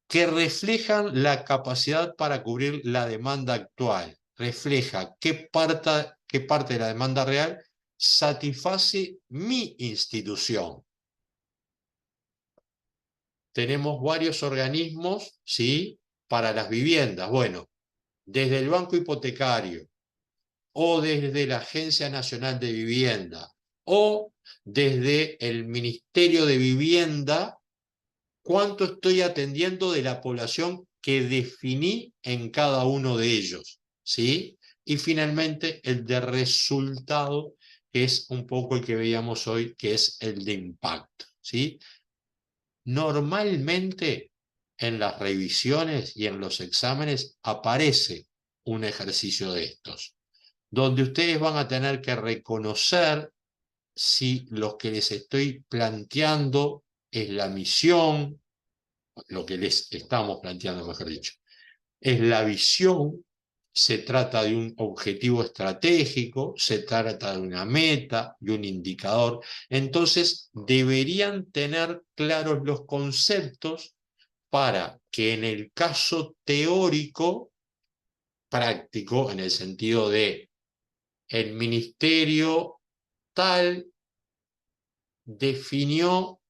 Que reflejan la capacidad para cubrir la demanda actual. Refleja qué parte de la demanda real satisface mi institución. Tenemos varios organismos, ¿sí?, para las viviendas. Bueno, desde el Banco Hipotecario, o desde la Agencia Nacional de Vivienda, o desde el Ministerio de Vivienda, ¿cuánto estoy atendiendo de la población que definí en cada uno de ellos? ¿Sí? Y finalmente el de resultado, que es un poco el que veíamos hoy, que es el de impacto. ¿Sí? Normalmente en las revisiones y en los exámenes aparece un ejercicio de estos, donde ustedes van a tener que reconocer si lo que les estoy planteando es la misión, lo que les estamos planteando, mejor dicho, es la visión, se trata de un objetivo estratégico, se trata de una meta, de un indicador. Entonces, deberían tener claros los conceptos para que en el caso teórico, práctico, en el sentido de el ministerio tal definió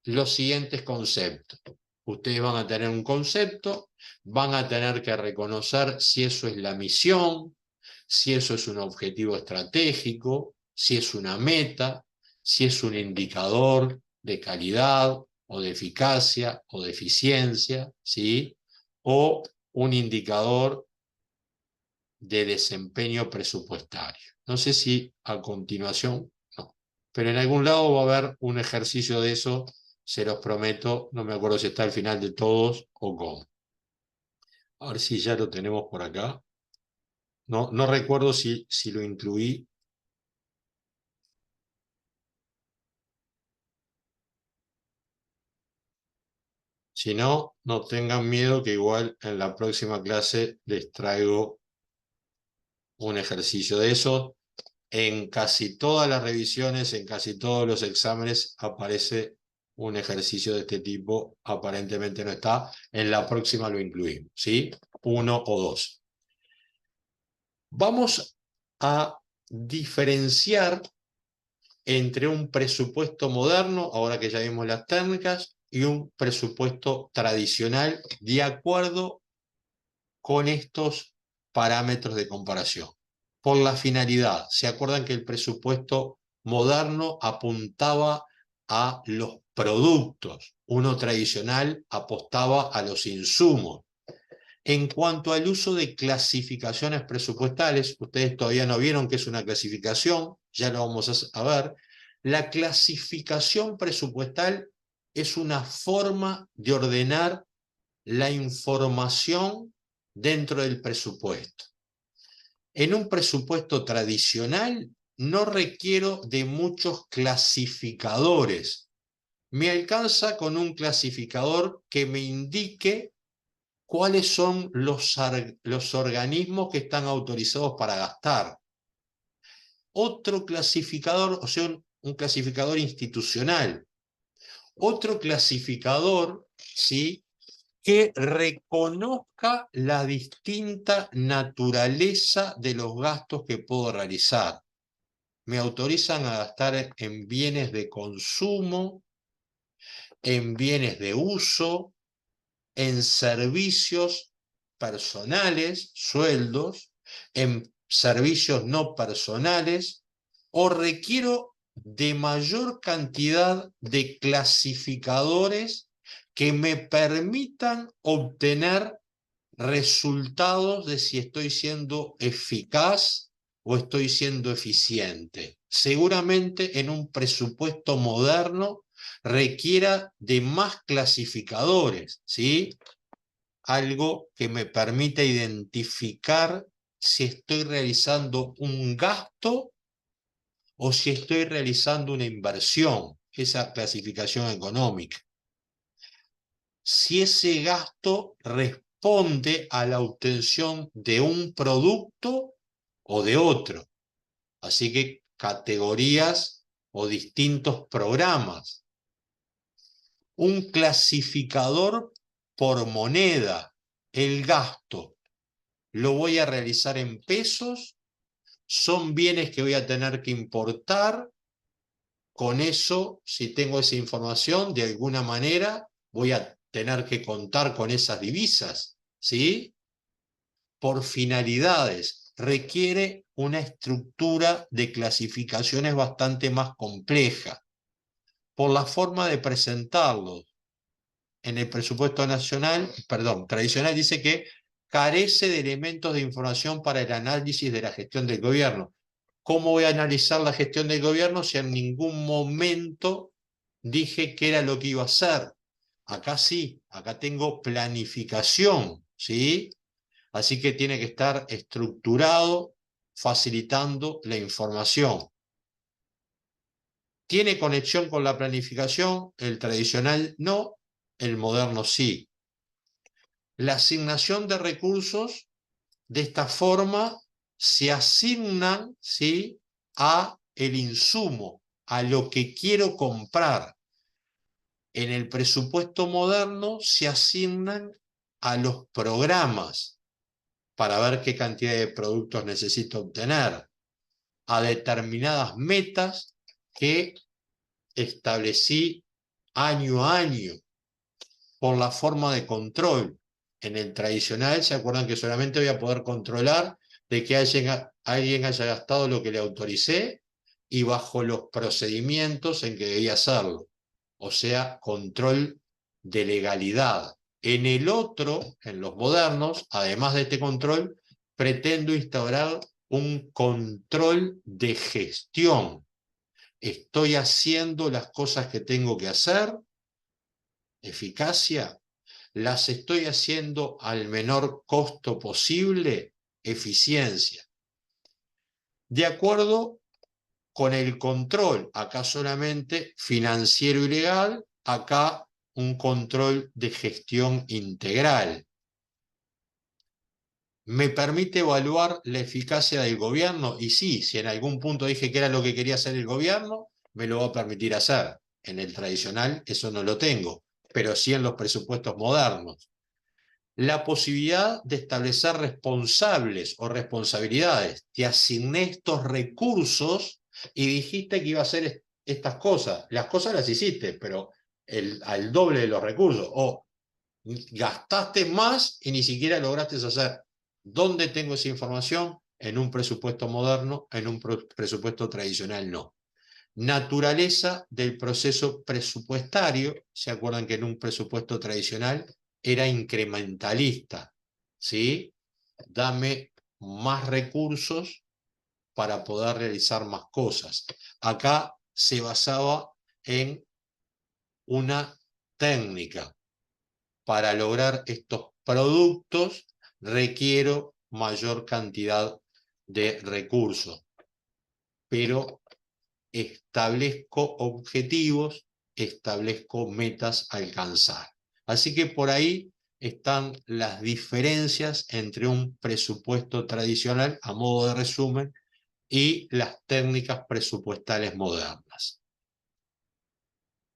los siguientes conceptos. Ustedes van a tener un concepto, van a tener que reconocer si eso es la misión, si eso es un objetivo estratégico, si es una meta, si es un indicador de calidad o de eficacia o de eficiencia, ¿sí? O un indicador de desempeño presupuestario. No sé si a continuación, no, pero en algún lado va a haber un ejercicio de eso, se los prometo, no me acuerdo si está al final de todos o cómo. A ver si ya lo tenemos por acá. No recuerdo si lo incluí. Si no, no tengan miedo que igual en la próxima clase les traigo un ejercicio de eso. En casi todas las revisiones, en casi todos los exámenes aparece un ejercicio de este tipo, aparentemente no está. En la próxima lo incluimos, ¿sí? 1 o 2. Vamos a diferenciar entre un presupuesto moderno, ahora que ya vimos las técnicas, y un presupuesto tradicional, de acuerdo con estos parámetros de comparación. Por la finalidad. ¿Se acuerdan que el presupuesto moderno apuntaba a los productos? Uno tradicional apostaba a los insumos. En cuanto al uso de clasificaciones presupuestales, ustedes todavía no vieron qué es una clasificación, ya lo vamos a ver. La clasificación presupuestal es una forma de ordenar la información dentro del presupuesto. En un presupuesto tradicional no requiero de muchos clasificadores. Me alcanza con un clasificador que me indique cuáles son los organismos que están autorizados para gastar. Otro clasificador, o sea, un clasificador institucional. Otro clasificador, ¿sí?, que reconozca la distinta naturaleza de los gastos que puedo realizar. Me autorizan a gastar en bienes de consumo, en bienes de uso, en servicios personales, sueldos, en servicios no personales, o requiero de mayor cantidad de clasificadores que me permitan obtener resultados de si estoy siendo eficaz o estoy siendo eficiente. Seguramente en un presupuesto moderno requiera de más clasificadores, ¿sí? Algo que me permita identificar si estoy realizando un gasto o si estoy realizando una inversión, esa clasificación económica. Si ese gasto responde a la obtención de un producto o de otro. Así que categorías o distintos programas. Un clasificador por moneda, el gasto. ¿Lo voy a realizar en pesos? ¿Son bienes que voy a tener que importar? Con eso, si tengo esa información, de alguna manera voy a tener que contar con esas divisas, ¿sí? Por finalidades. Requiere una estructura de clasificaciones bastante más compleja. Por la forma de presentarlos. En el presupuesto nacional, tradicional, dice que carece de elementos de información para el análisis de la gestión del gobierno. ¿Cómo voy a analizar la gestión del gobierno si en ningún momento dije qué era lo que iba a hacer? Acá sí, acá tengo planificación, ¿sí? Así que tiene que estar estructurado, facilitando la información. ¿Tiene conexión con la planificación? El tradicional no, el moderno sí. La asignación de recursos, de esta forma, se asignan, ¿sí?, a el insumo, a lo que quiero comprar. En el presupuesto moderno se asignan a los programas para ver qué cantidad de productos necesito obtener, a determinadas metas que establecí año a año por la forma de control. En el tradicional, ¿se acuerdan que solamente voy a poder controlar de que alguien haya gastado lo que le autoricé y bajo los procedimientos en que debía hacerlo? O sea, control de legalidad. En el otro, en los modernos, además de este control, pretendo instaurar un control de gestión. ¿Estoy haciendo las cosas que tengo que hacer? Eficacia. ¿Las estoy haciendo al menor costo posible? Eficiencia. De acuerdo con el control, acá solamente financiero y legal, acá un control de gestión integral. ¿Me permite evaluar la eficacia del gobierno? Y sí, si en algún punto dije que era lo que quería hacer el gobierno, me lo va a permitir hacer. En el tradicional eso no lo tengo, pero sí en los presupuestos modernos. La posibilidad de establecer responsables o responsabilidades. Te asigné estos recursos y dijiste que iba a hacer estas cosas. Las cosas las hiciste, pero al doble de los recursos. O gastaste más y ni siquiera lograste hacer ¿Dónde tengo esa información? En un presupuesto moderno, en un presupuesto tradicional no. Naturaleza del proceso presupuestario. ¿Se acuerdan que en un presupuesto tradicional era incrementalista? ¿Sí? Dame más recursos para poder realizar más cosas. Acá se basaba en una técnica. Para lograr estos productos requiero mayor cantidad de recursos, pero establezco objetivos, establezco metas a alcanzar. Así que por ahí están las diferencias entre un presupuesto tradicional, a modo de resumen, y las técnicas presupuestales modernas.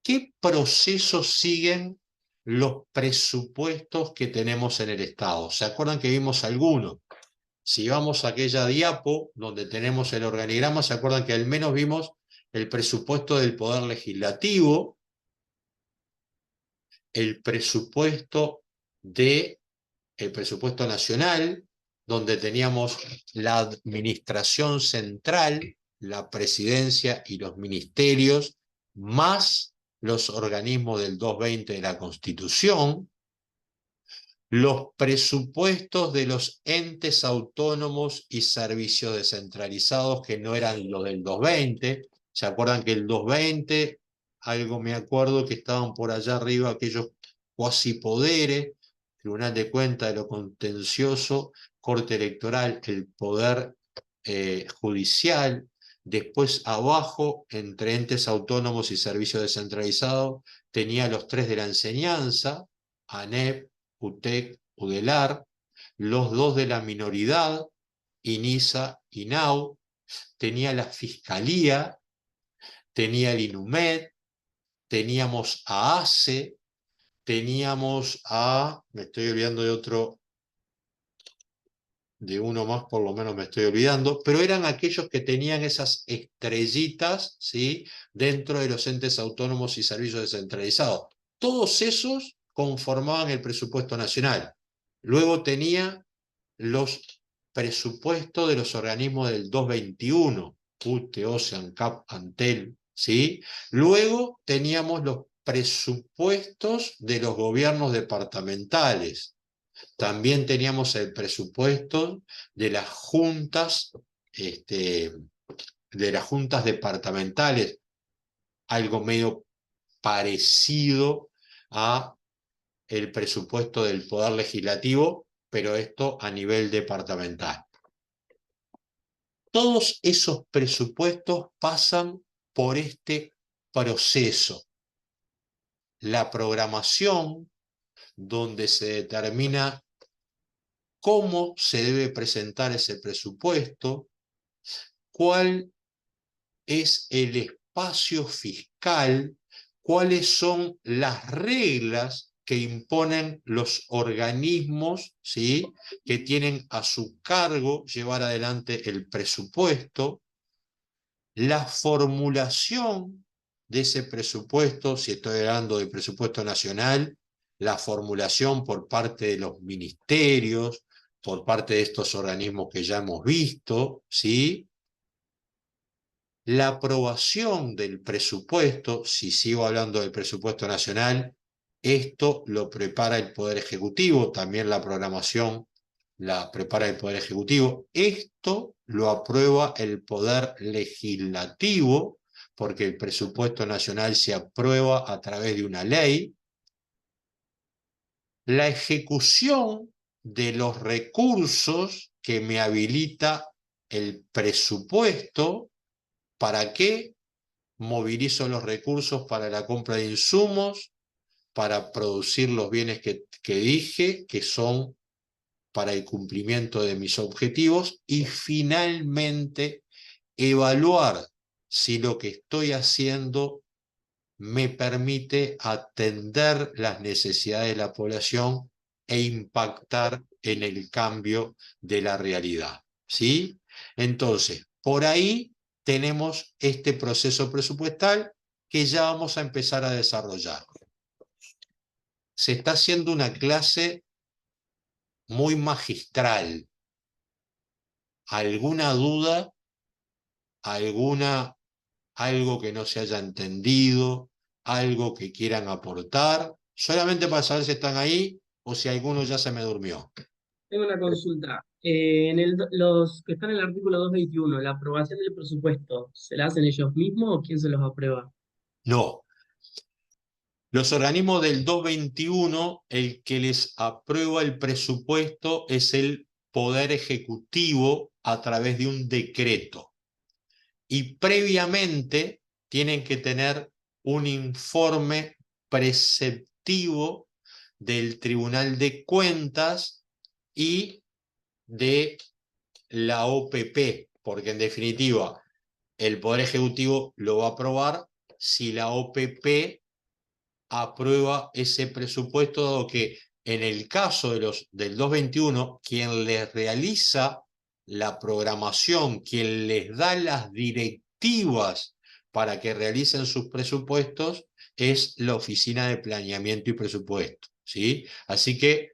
¿Qué procesos siguen los presupuestos que tenemos en el Estado? ¿Se acuerdan que vimos algunos? Si vamos a aquella diapo donde tenemos el organigrama, ¿se acuerdan que al menos vimos el presupuesto del Poder Legislativo, el presupuesto el presupuesto nacional, donde teníamos la administración central, la presidencia y los ministerios, más los organismos del 220 de la Constitución, los presupuestos de los entes autónomos y servicios descentralizados que no eran los del 220. ¿Se acuerdan que el 220, algo me acuerdo que estaban por allá arriba aquellos cuasipoderes, Tribunal de Cuentas de lo Contencioso, Corte Electoral, el Poder Judicial, después abajo, entre entes autónomos y servicios descentralizados, tenía los tres de la enseñanza, ANEP, UTEC, UDELAR, los dos de la minoridad, INISA, INAU, tenía la Fiscalía, tenía el INUMED, teníamos a ACE, teníamos me estoy olvidando de otro, de uno más por lo menos me estoy olvidando, pero eran aquellos que tenían esas estrellitas, ¿sí?, dentro de los entes autónomos y servicios descentralizados. Todos esos conformaban el presupuesto nacional. Luego tenía los presupuestos de los organismos del 221, UTE, OCE, ANCAP, ANTEL, ¿sí? Luego teníamos los presupuestos de los gobiernos departamentales. También teníamos el presupuesto de las juntas, departamentales, algo medio parecido a el presupuesto del Poder Legislativo, pero esto a nivel departamental. Todos esos presupuestos pasan por este proceso. La programación, donde se determina cómo se debe presentar ese presupuesto, cuál es el espacio fiscal, cuáles son las reglas que imponen los organismos, ¿sí?, que tienen a su cargo llevar adelante el presupuesto, la formulación de ese presupuesto, si estoy hablando del presupuesto nacional, la formulación por parte de los ministerios, por parte de estos organismos que ya hemos visto, ¿sí?, la aprobación del presupuesto, si sigo hablando del presupuesto nacional, esto lo prepara el Poder Ejecutivo, también la programación la prepara el Poder Ejecutivo. Esto lo aprueba el Poder Legislativo, porque el presupuesto nacional se aprueba a través de una ley. La ejecución de los recursos que me habilita el presupuesto, ¿para qué? Movilizo los recursos para la compra de insumos, para producir los bienes que dije, que son para el cumplimiento de mis objetivos, y finalmente evaluar si lo que estoy haciendo me permite atender las necesidades de la población e impactar en el cambio de la realidad, ¿sí? Entonces, por ahí tenemos este proceso presupuestal que ya vamos a empezar a desarrollar. Se está haciendo una clase muy magistral, ¿Alguna duda? ¿Algo que no se haya entendido? ¿Algo que quieran aportar? Solamente para saber si están ahí o si alguno ya se me durmió. Tengo una consulta. Los que están en el artículo 221, ¿la aprobación del presupuesto se la hacen ellos mismos o quién se los aprueba? No. Los organismos del 221, el que les aprueba el presupuesto es el Poder Ejecutivo a través de un decreto. Y previamente tienen que tener un informe preceptivo del Tribunal de Cuentas y de la OPP, porque en definitiva el Poder Ejecutivo lo va a aprobar si la OPP aprueba ese presupuesto, dado que en el caso del 221, quien les realiza la programación, quien les da las directivas para que realicen sus presupuestos, es la Oficina de Planeamiento y Presupuesto, ¿sí? Así que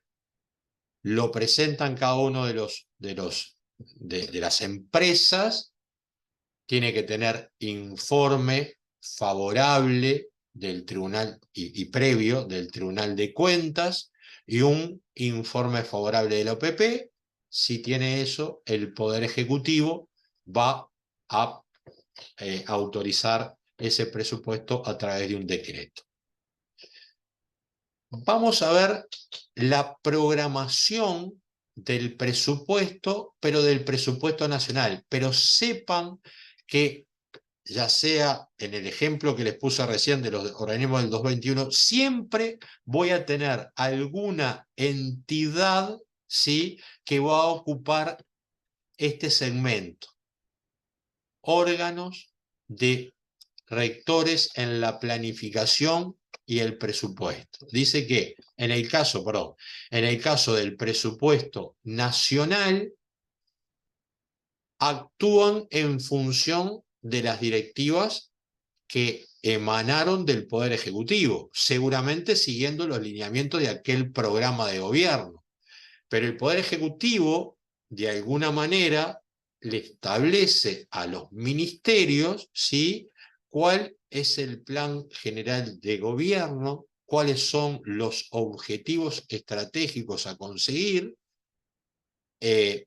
lo presentan cada uno de las empresas, tiene que tener informe favorable del tribunal y previo del Tribunal de Cuentas y un informe favorable de la OPP. Si tiene eso, el Poder Ejecutivo va a autorizar ese presupuesto a través de un decreto. Vamos a ver la programación del presupuesto, pero del presupuesto nacional. Pero sepan que, ya sea en el ejemplo que les puse recién de los organismos del 221, siempre voy a tener alguna entidad, ¿sí?, que va a ocupar este segmento. Órganos de rectores en la planificación y el presupuesto. Dice que en el caso del presupuesto nacional, actúan en función de las directivas que emanaron del Poder Ejecutivo, seguramente siguiendo los lineamientos de aquel programa de gobierno. Pero el Poder Ejecutivo, de alguna manera, le establece a los ministerios, ¿sí?, cuál es el plan general de gobierno, cuáles son los objetivos estratégicos a conseguir, y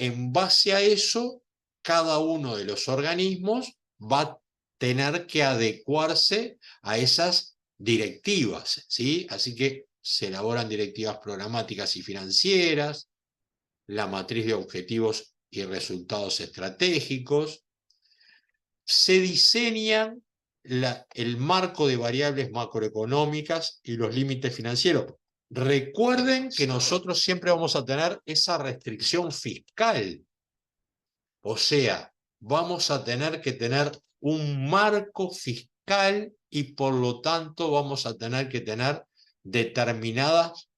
en base a eso, cada uno de los organismos va a tener que adecuarse a esas directivas, ¿sí? Así que se elaboran directivas programáticas y financieras, la matriz de objetivos y resultados estratégicos, se diseñan el marco de variables macroeconómicas y los límites financieros. Recuerden que nosotros siempre vamos a tener esa restricción fiscal. O sea, vamos a tener que tener un marco fiscal y por lo tanto vamos a tener que tener determinadas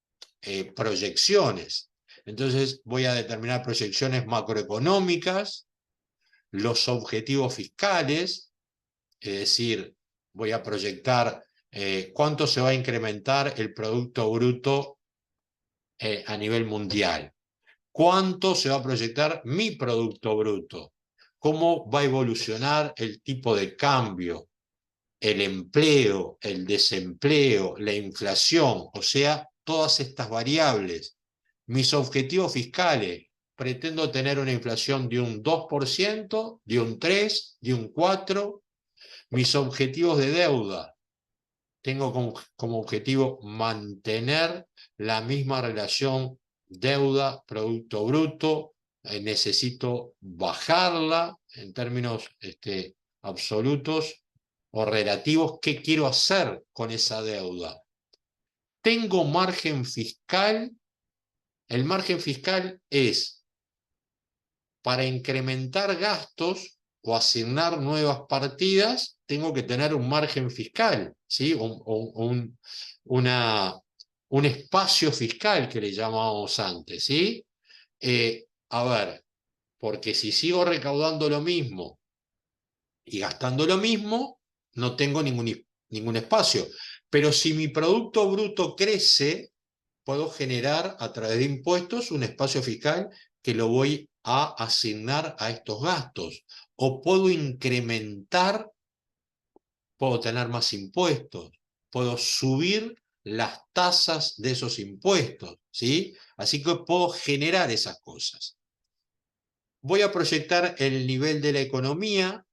proyecciones. Entonces voy a determinar proyecciones macroeconómicas, los objetivos fiscales, es decir, voy a proyectar cuánto se va a incrementar el Producto Bruto a nivel mundial. ¿Cuánto se va a proyectar mi Producto Bruto? ¿Cómo va a evolucionar el tipo de cambio, el empleo, el desempleo, la inflación? O sea, todas estas variables. Mis objetivos fiscales. Pretendo tener una inflación de un 2%, de un 3%, de un 4%. Mis objetivos de deuda. Tengo como objetivo mantener la misma relación deuda-producto bruto. Necesito bajarla en términos absolutos o relativos. ¿Qué quiero hacer con esa deuda? Tengo margen fiscal. El margen fiscal es para incrementar gastos o asignar nuevas partidas, tengo que tener un margen fiscal, ¿sí? Un espacio fiscal que le llamábamos antes, ¿sí? A ver, porque si sigo recaudando lo mismo y gastando lo mismo, no tengo ningún espacio. Pero si mi Producto Bruto crece, puedo generar a través de impuestos un espacio fiscal que lo voy a asignar a estos gastos. O puedo incrementar, puedo tener más impuestos, puedo subir las tasas de esos impuestos, ¿sí? Así que puedo generar esas cosas. Voy a proyectar el nivel de la economía,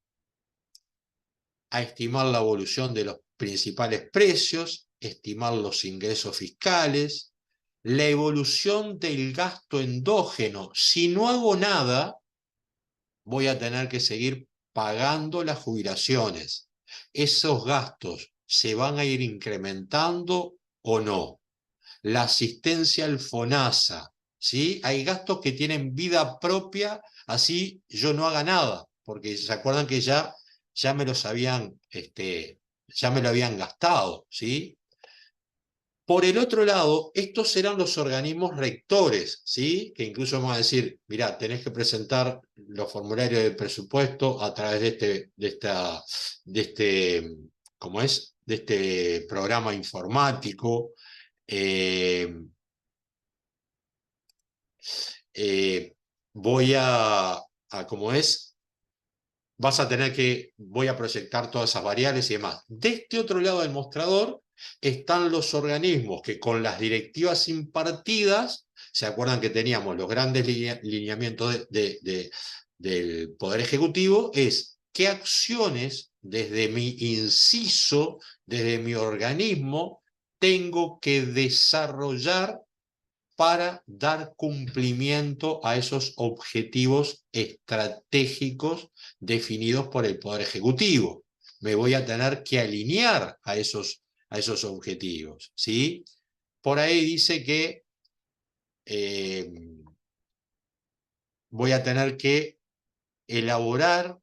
a estimar la evolución de los principales precios, estimar los ingresos fiscales, la evolución del gasto endógeno. Si no hago nada, voy a tener que seguir pagando las jubilaciones. ¿Esos gastos se van a ir incrementando o no? La asistencia al FONASA, ¿sí? Hay gastos que tienen vida propia, así yo no haga nada, porque se acuerdan que ya me los habían, ya me lo habían gastado, ¿sí? Por el otro lado, estos serán los organismos rectores, ¿sí? Que incluso vamos a decir, mirá, tenés que presentar los formularios de presupuesto a través ¿cómo es? De este programa informático. Eh, Voy ¿cómo es? Voy a proyectar todas esas variables y demás. De este otro lado del mostrador están los organismos que con las directivas impartidas, ¿se acuerdan que teníamos los grandes lineamientos del Poder Ejecutivo? Es qué acciones desde mi inciso, desde mi organismo, tengo que desarrollar para dar cumplimiento a esos objetivos estratégicos definidos por el Poder Ejecutivo. Me voy a tener que alinear a esos objetivos, ¿sí? Por ahí dice que voy a tener que elaborar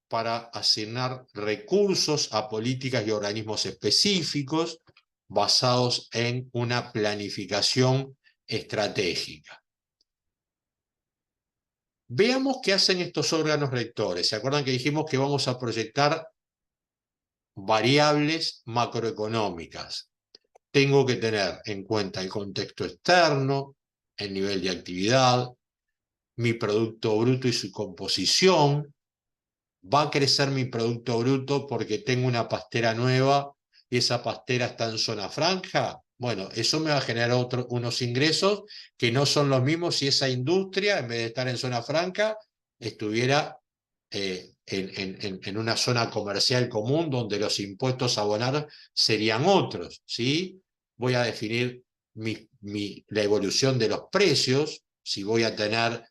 para asignar recursos a políticas y organismos específicos basados en una planificación estratégica. Veamos qué hacen estos órganos rectores. ¿Se acuerdan que dijimos que vamos a proyectar variables macroeconómicas? Tengo que tener en cuenta el contexto externo, el nivel de actividad, mi producto bruto y su composición. ¿Va a crecer mi producto bruto porque tengo una pastera nueva y esa pastera está en zona franja? Bueno, eso me va a generar unos ingresos que no son los mismos si esa industria, en vez de estar en zona franca, estuviera en una zona comercial común donde los impuestos a abonar serían otros, ¿sí? Voy a definir la evolución de los precios, si voy a tender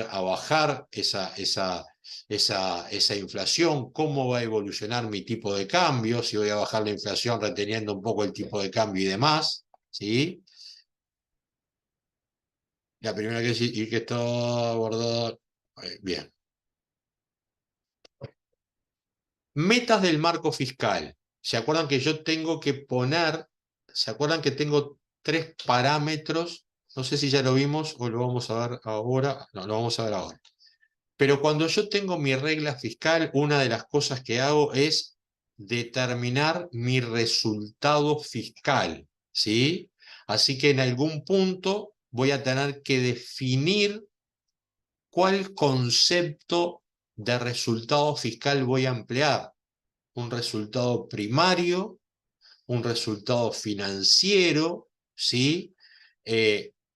a bajar esa inflación, cómo va a evolucionar mi tipo de cambio, si voy a bajar la inflación reteniendo un poco el tipo de cambio y demás, ¿sí? La primera que sí, y que está abordada, bien. Metas del marco fiscal. ¿Se acuerdan que yo tengo que poner, se acuerdan que tengo 3 parámetros? No sé si ya lo vimos o lo vamos a ver ahora. No, lo vamos a ver ahora. Pero cuando yo tengo mi regla fiscal, una de las cosas que hago es determinar mi resultado fiscal, ¿sí? Así que en algún punto voy a tener que definir cuál concepto de resultado fiscal voy a emplear. Un resultado primario, un resultado financiero, ¿sí?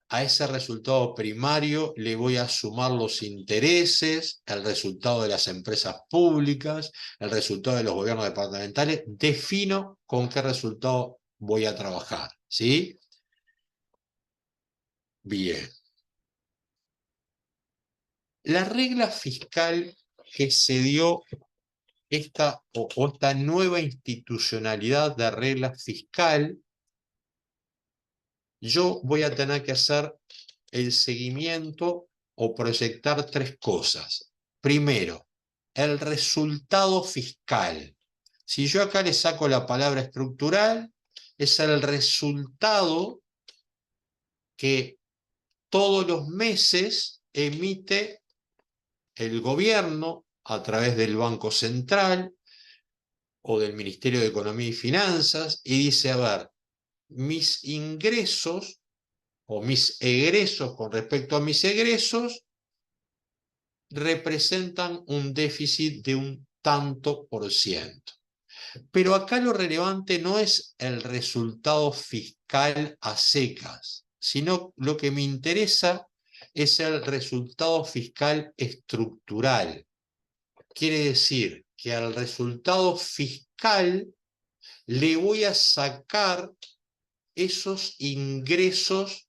A ese resultado primario le voy a sumar los intereses, el resultado de las empresas públicas, el resultado de los gobiernos departamentales. Defino con qué resultado voy a trabajar, ¿sí? Bien. La regla fiscal que se dio esta nueva institucionalidad de regla fiscal, yo voy a tener que hacer el seguimiento o proyectar 3 cosas. Primero, el resultado fiscal. Si yo acá le saco la palabra estructural, es el resultado que todos los meses emite el gobierno a través del Banco Central o del Ministerio de Economía y Finanzas y dice, a ver, mis ingresos o mis egresos con respecto a mis egresos representan un déficit de un tanto por ciento. Pero acá lo relevante no es el resultado fiscal a secas, sino lo que me interesa es el resultado fiscal estructural. Quiere decir que al resultado fiscal le voy a sacar esos ingresos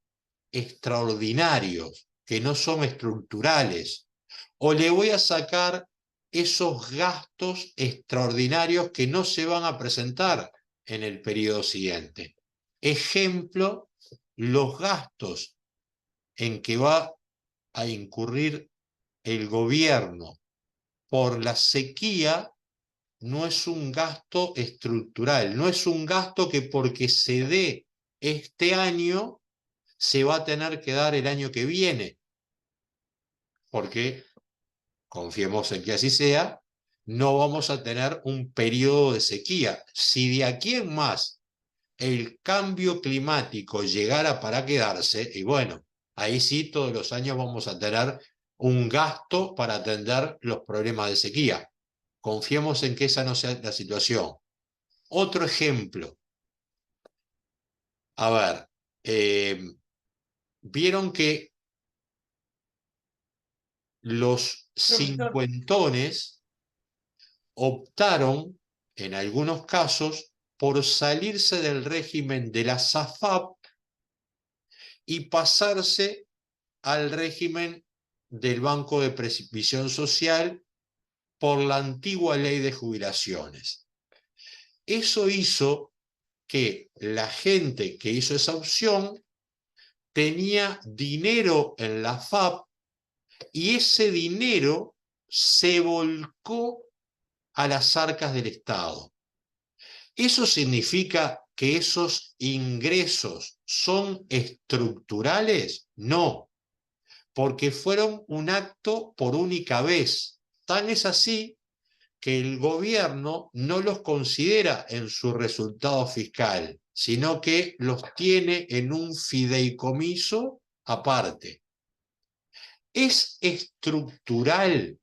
extraordinarios que no son estructurales, o le voy a sacar esos gastos extraordinarios que no se van a presentar en el periodo siguiente. Ejemplo, los gastos en que va a incurrir el gobierno por la sequía no es un gasto estructural, no es un gasto que porque se dé este año se va a tener que dar el año que viene, porque confiemos en que así sea, no vamos a tener un periodo de sequía. Si de aquí en más el cambio climático llegara para quedarse, y bueno, ahí sí todos los años vamos a tener un gasto para atender los problemas de sequía. Confiemos en que esa no sea la situación. Otro ejemplo. A ver, vieron que los Profesor. cincuentones optaron, en algunos casos, por salirse del régimen de la SAFAP y pasarse al régimen del Banco de Previsión Social por la antigua ley de jubilaciones. Eso hizo que la gente que hizo esa opción tenía dinero en la FAP y ese dinero se volcó a las arcas del Estado. ¿Eso significa que esos ingresos son estructurales? No, porque fueron un acto por única vez. Tan es así que el gobierno no los considera en su resultado fiscal, sino que los tiene en un fideicomiso aparte. ¿Es estructural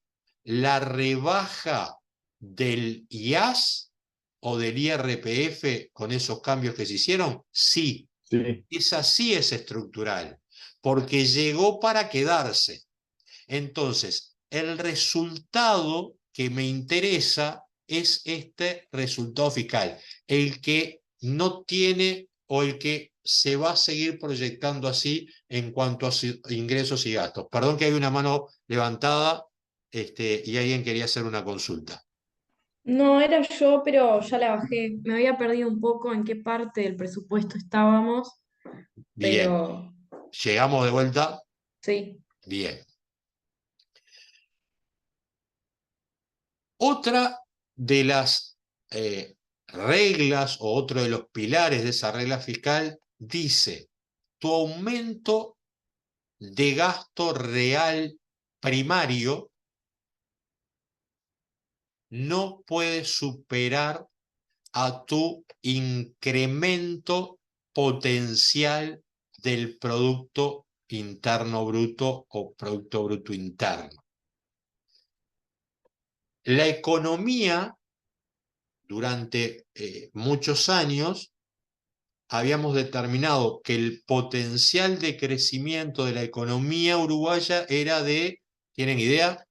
la rebaja del IAS o del IRPF con esos cambios que se hicieron? Sí, Sí, esa sí es estructural, porque llegó para quedarse. Entonces, el resultado que me interesa es este resultado fiscal, el que no tiene o el que se va a seguir proyectando así en cuanto a ingresos y gastos. Perdón que hay una mano levantada y alguien quería hacer una consulta. No, era yo, pero ya la bajé. Me había perdido un poco en qué parte del presupuesto estábamos, Bien, pero llegamos de vuelta. sí. Bien. Otra de las reglas o otro de los pilares de esa regla fiscal dice, tu aumento de gasto real primario no puede superar a tu incremento potencial del Producto Interno Bruto o Producto Bruto Interno. La economía durante muchos años habíamos determinado que el potencial de crecimiento de la economía uruguaya era de, ¿tienen idea?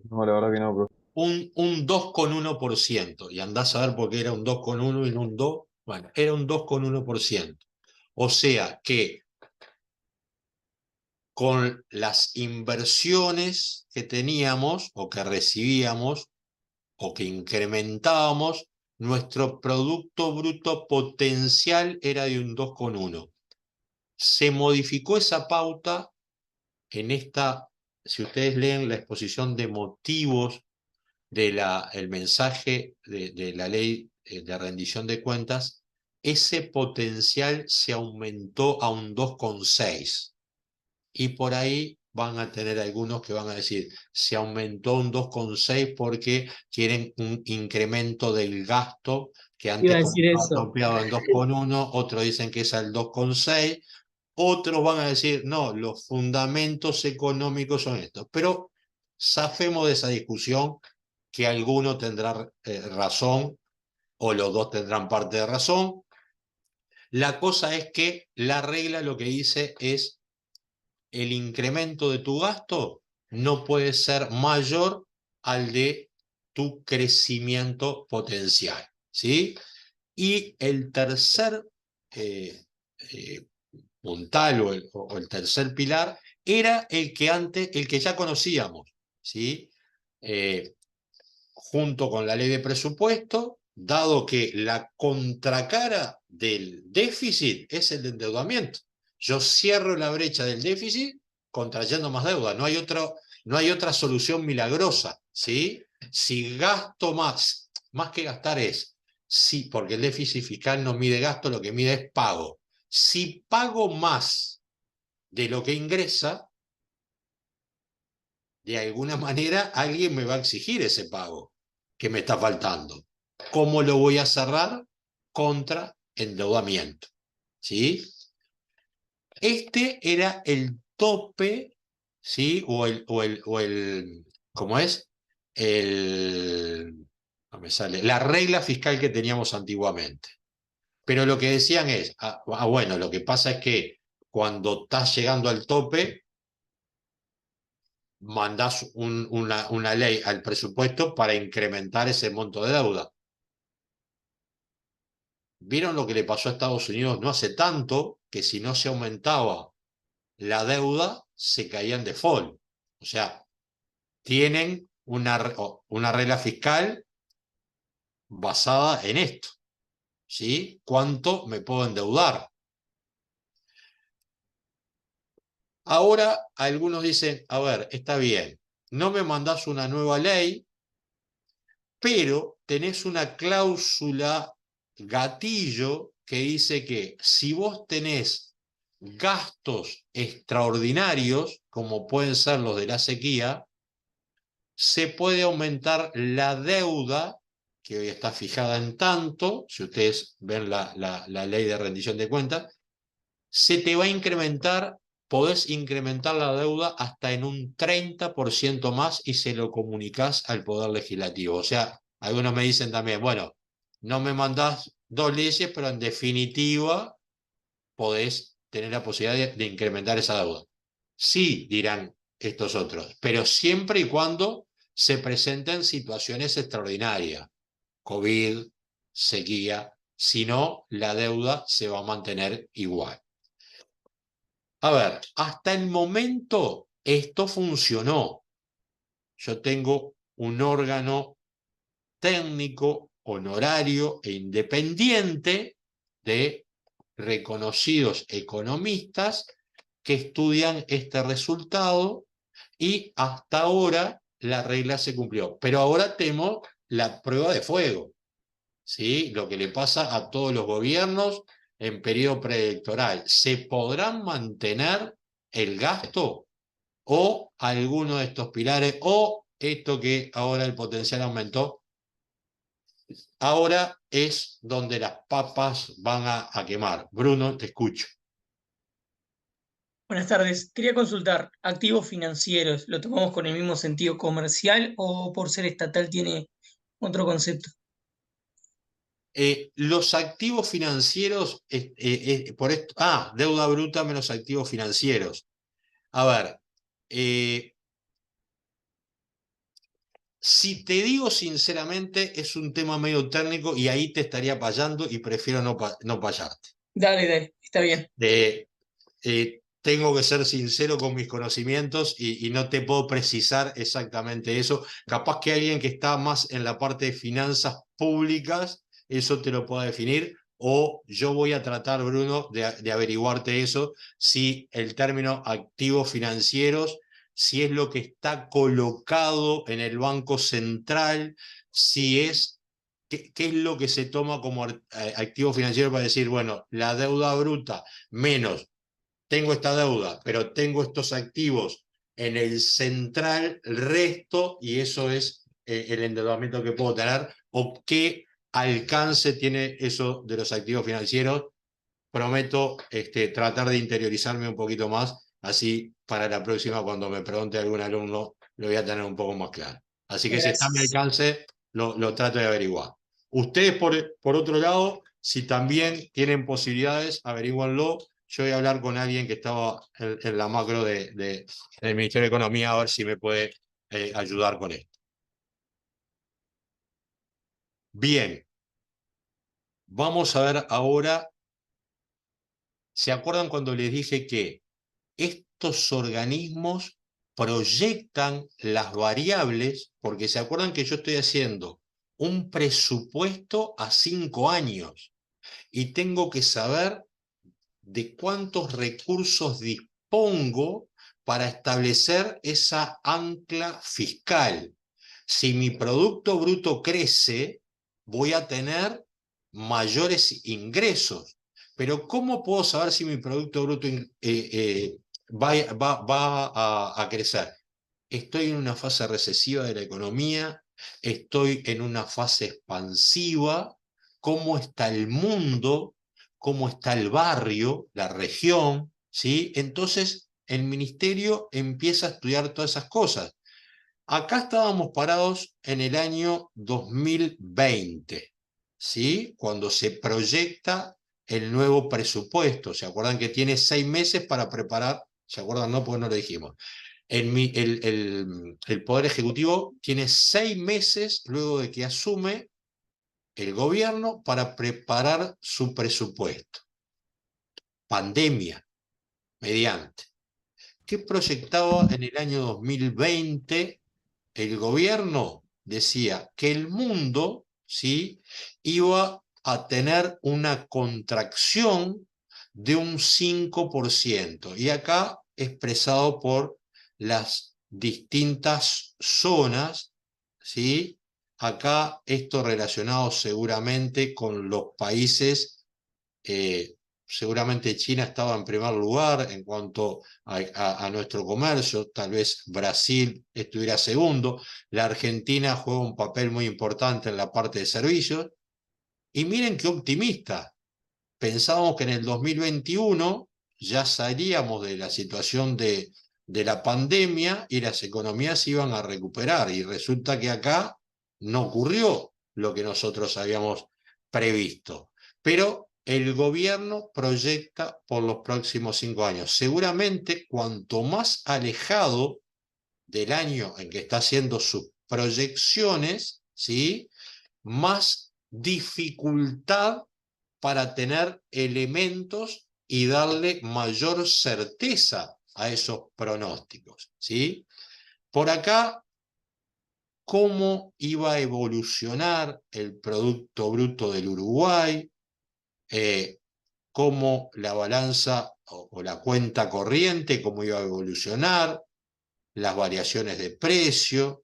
no, la verdad que no, profe. Un 2,1%. Y andás a ver por qué era un 2,1 y no un 2. Bueno, era un 2,1%. O sea que con las inversiones que teníamos o que recibíamos o que incrementábamos, nuestro Producto Bruto potencial era de un 2,1. Se modificó esa pauta en esta, si ustedes leen la exposición de motivos del mensaje de la ley de rendición de cuentas, ese potencial se aumentó a un 2,6. Y por ahí van a tener algunos que van a decir, se aumentó un 2,6 porque quieren un incremento del gasto que Iba antes a como decir estaba eso. topeado en 2,1, otros dicen que es el 2,6, otros van a decir, no, los fundamentos económicos son estos. Pero zafemos de esa discusión, que alguno tendrá razón o los dos tendrán parte de razón. La cosa es que la regla lo que dice es el incremento de tu gasto no puede ser mayor al de tu crecimiento potencial, ¿sí? Y el tercer eh, puntal o el tercer pilar era el que antes, el que ya conocíamos, ¿sí? Junto con la ley de presupuesto, dado que la contracara del déficit es el endeudamiento. Yo cierro la brecha del déficit contrayendo más deuda, no hay otra solución milagrosa, ¿sí? Si gasto más que gastar es, sí, porque el déficit fiscal no mide gasto, lo que mide es pago. Si pago más de lo que ingresa, de alguna manera alguien me va a exigir ese pago que me está faltando. ¿Cómo lo voy a cerrar? Contra endeudamiento. ¿Sí? Este era el tope, ¿sí? ¿Cómo es? No me sale, la regla fiscal que teníamos antiguamente. Pero lo que decían es, bueno, lo que pasa es que cuando estás llegando al tope, mandás una ley al presupuesto para incrementar ese monto de deuda. ¿Vieron lo que le pasó a Estados Unidos no hace tanto? Que si no se aumentaba la deuda, se caía en default. O sea, tienen una regla fiscal basada en esto, ¿sí? ¿Cuánto me puedo endeudar? Ahora algunos dicen, a ver, está bien, no me mandás una nueva ley, pero tenés una cláusula gatillo que dice que si vos tenés gastos extraordinarios, como pueden ser los de la sequía, se puede aumentar la deuda, que hoy está fijada en tanto, si ustedes ven la ley de rendición de cuentas, se te va a incrementar, podés incrementar la deuda hasta en un 30% más y se lo comunicás al Poder Legislativo. O sea, algunos me dicen también, bueno, no me mandás dos leyes, pero en definitiva podés tener la posibilidad de incrementar esa deuda. Sí, dirán estos otros, pero siempre y cuando se presenten situaciones extraordinarias, COVID, sequía, si no, la deuda se va a mantener igual. A ver, hasta el momento esto funcionó. Yo tengo un órgano técnico, honorario e independiente de reconocidos economistas que estudian este resultado y hasta ahora la regla se cumplió. Pero ahora tenemos la prueba de fuego, ¿sí? Lo que le pasa a todos los gobiernos en periodo preelectoral. ¿Se podrán mantener el gasto o alguno de estos pilares o esto que ahora el potencial aumentó? Ahora es donde las papas van a quemar. Bruno, te escucho. Buenas tardes. Quería consultar, ¿activos financieros lo tomamos con el mismo sentido comercial o por ser estatal tiene otro concepto? Los activos financieros, por esto, deuda bruta menos activos financieros. A ver, si te digo sinceramente, es un tema medio técnico y ahí te estaría payando y prefiero no payarte. Dale, está bien. Tengo que ser sincero con mis conocimientos y no te puedo precisar exactamente eso. Capaz que alguien que está más en la parte de finanzas públicas, eso te lo pueda definir, o yo voy a tratar, Bruno, de averiguarte eso, si el término activos financieros, si es lo que está colocado en el Banco Central, si es... ¿Qué es lo que se toma como activo financiero para decir, bueno, la deuda bruta menos tengo esta deuda, pero tengo estos activos en el central resto, y eso es el endeudamiento que puedo tener, o qué alcance tiene eso de los activos financieros. Prometo tratar de interiorizarme un poquito más, así para la próxima, cuando me pregunte algún alumno, lo voy a tener un poco más claro. Así que si está a mi Gracias. alcance, lo trato de averiguar. Ustedes, por otro lado, si también tienen posibilidades, averiguanlo. Yo voy a hablar con alguien que estaba en la macro del Ministerio de Economía, a ver si me puede ayudar con esto. Bien, vamos a ver ahora. ¿Se acuerdan cuando les dije que estos organismos proyectan las variables? Porque se acuerdan que yo estoy haciendo un presupuesto a 5 años y tengo que saber de cuántos recursos dispongo para establecer esa ancla fiscal. Si mi Producto Bruto crece, voy a tener mayores ingresos. Pero ¿cómo puedo saber si mi Producto Bruto va a crecer? Estoy en una fase recesiva de la economía, estoy en una fase expansiva. ¿Cómo está el mundo? ¿Cómo está el barrio, la región? ¿Sí? Entonces el ministerio empieza a estudiar todas esas cosas. Acá estábamos parados en el año 2020, ¿sí? Cuando se proyecta el nuevo presupuesto. ¿Se acuerdan que tiene 6 meses para preparar? ¿Se acuerdan? No, porque no lo dijimos. El Poder Ejecutivo tiene 6 meses luego de que asume el gobierno para preparar su presupuesto. Pandemia, mediante. ¿Qué proyectaba en el año 2020? El gobierno decía que el mundo, ¿sí?, iba a tener una contracción de un 5%, y acá expresado por las distintas zonas, ¿sí? Acá esto relacionado seguramente con los países, seguramente China estaba en primer lugar en cuanto a nuestro comercio, tal vez Brasil estuviera segundo, la Argentina juega un papel muy importante en la parte de servicios, y miren qué optimista. Pensábamos que en el 2021 ya salíamos de la situación de la pandemia y las economías se iban a recuperar, y resulta que acá no ocurrió lo que nosotros habíamos previsto. Pero el gobierno proyecta por los próximos 5 años. Seguramente cuanto más alejado del año en que está haciendo sus proyecciones, ¿sí?, más dificultad para tener elementos y darle mayor certeza a esos pronósticos, ¿sí? Por acá, ¿cómo iba a evolucionar el Producto Bruto del Uruguay? Cómo la balanza o la cuenta corriente, cómo iba a evolucionar, las variaciones de precio,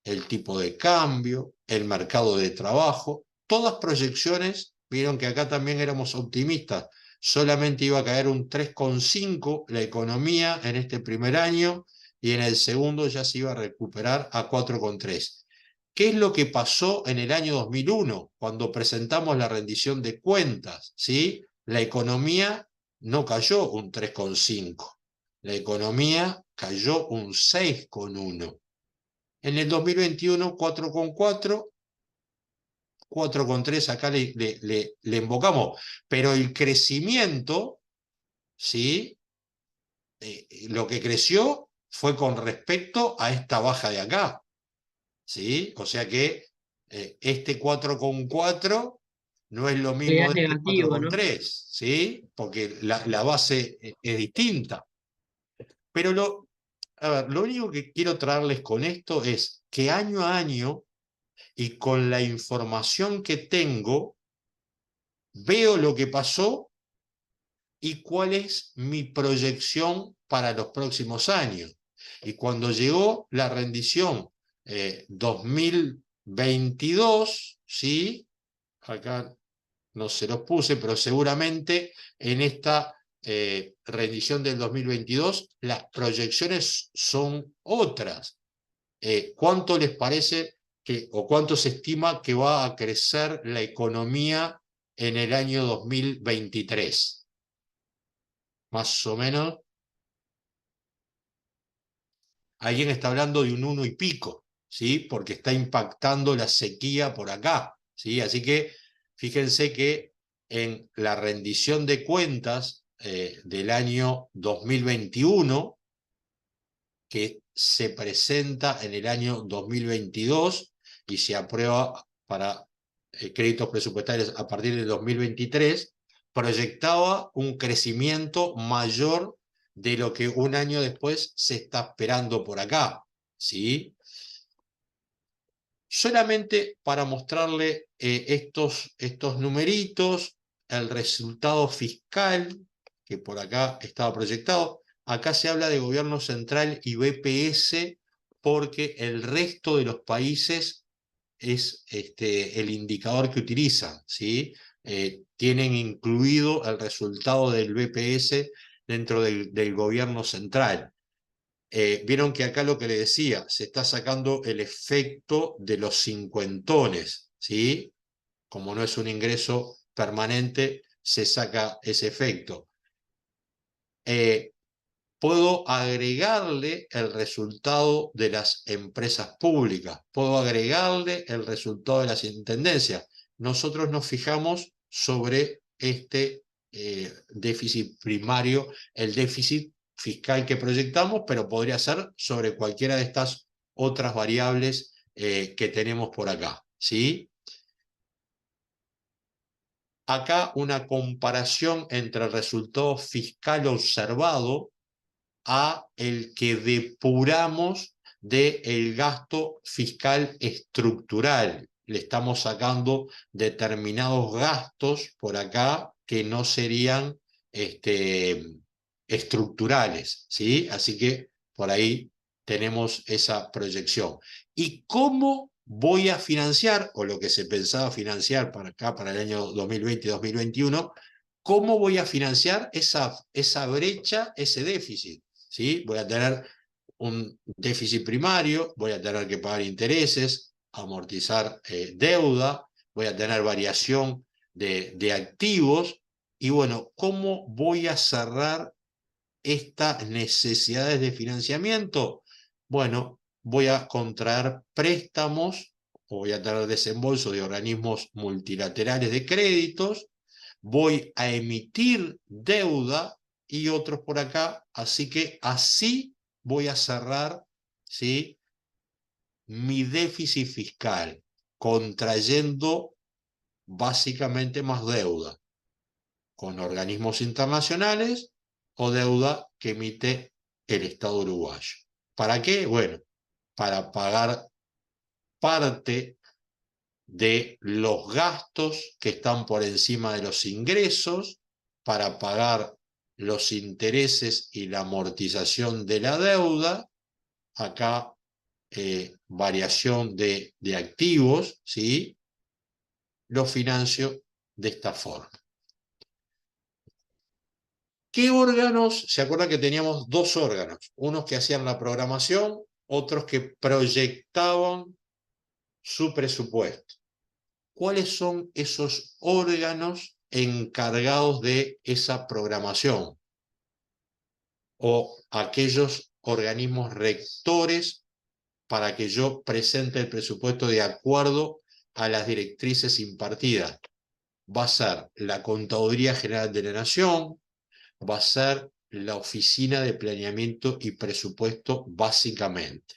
el tipo de cambio, el mercado de trabajo, todas proyecciones. Vieron que acá también éramos optimistas, solamente iba a caer un 3,5 la economía en este primer año, y en el segundo ya se iba a recuperar a 4,3. ¿Qué es lo que pasó en el año 2001, cuando presentamos la rendición de cuentas? ¿Sí? La economía no cayó un 3,5, la economía cayó un 6,1. En el 2021, 4,4, 4,3 acá le invocamos, pero el crecimiento, ¿sí?, lo que creció fue con respecto a esta baja de acá, ¿sí? O sea que este 4,4 no es lo mismo Es de este negativo, ¿no? 4,3, ¿sí? Porque la base es distinta. Pero a ver, lo único que quiero traerles con esto es que año a año, y con la información que tengo, veo lo que pasó y cuál es mi proyección para los próximos años. Y cuando llegó la rendición 2022, ¿sí?, acá no se los puse, pero seguramente en esta rendición del 2022, las proyecciones son otras. ¿Cuánto les parece o cuánto se estima que va a crecer la economía en el año 2023? Más o menos. Alguien está hablando de un 1 y pico, ¿sí? Porque está impactando la sequía por acá, ¿sí? Así que fíjense que en la rendición de cuentas del año 2021, que se presenta en el año 2022 y se aprueba para créditos presupuestarios a partir de 2023, proyectaba un crecimiento mayor de lo que un año después se está esperando por acá, ¿sí? Solamente para mostrarle estos numeritos, el resultado fiscal, que por acá estaba proyectado. Acá se habla de gobierno central y BPS porque el resto de los países es el indicador que utilizan, ¿sí? Tienen incluido el resultado del BPS dentro del gobierno central. Vieron que acá lo que le decía, se está sacando el efecto de los cincuentones, ¿sí? Como no es un ingreso permanente, se saca ese efecto. Puedo agregarle el resultado de las empresas públicas, puedo agregarle el resultado de las intendencias. Nosotros nos fijamos sobre este déficit primario, el déficit fiscal que proyectamos, pero podría ser sobre cualquiera de estas otras variables que tenemos por acá, ¿sí? Acá una comparación entre el resultado fiscal observado a el que depuramos del gasto fiscal estructural. Le estamos sacando determinados gastos por acá que no serían estructurales, ¿sí? Así que por ahí tenemos esa proyección. ¿Y cómo voy a financiar, o lo que se pensaba financiar para acá, para el año 2020 y 2021, cómo voy a financiar esa brecha, ese déficit? ¿Sí? Voy a tener un déficit primario, voy a tener que pagar intereses, amortizar deuda, voy a tener variación de activos, y bueno, ¿cómo voy a cerrar estas necesidades de financiamiento? Bueno, voy a contraer préstamos, o voy a tener desembolso de organismos multilaterales de créditos, voy a emitir deuda y otros por acá, así que así voy a cerrar, ¿sí?, mi déficit fiscal, contrayendo básicamente más deuda con organismos internacionales o deuda que emite el Estado uruguayo. ¿Para qué? Bueno, para pagar parte de los gastos que están por encima de los ingresos, para pagar los intereses y la amortización de la deuda. Acá variación de activos, ¿sí? Lo financio de esta forma. ¿Qué órganos? ¿Se acuerdan que teníamos dos órganos? Unos que hacían la programación, otros que proyectaban su presupuesto. ¿Cuáles son esos órganos encargados de esa programación? O aquellos organismos rectores para que yo presente el presupuesto de acuerdo a las directrices impartidas. Va a ser la Contaduría General de la Nación, va a ser la Oficina de Planeamiento y Presupuesto básicamente.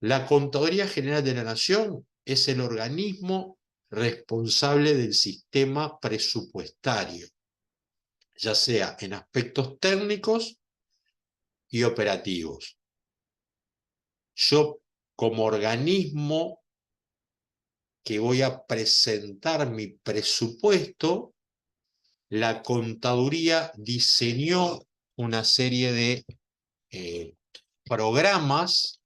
La Contaduría General de la Nación es el organismo responsable del sistema presupuestario, ya sea en aspectos técnicos y operativos. Yo, como organismo que voy a presentar mi presupuesto, la Contaduría diseñó una serie de programas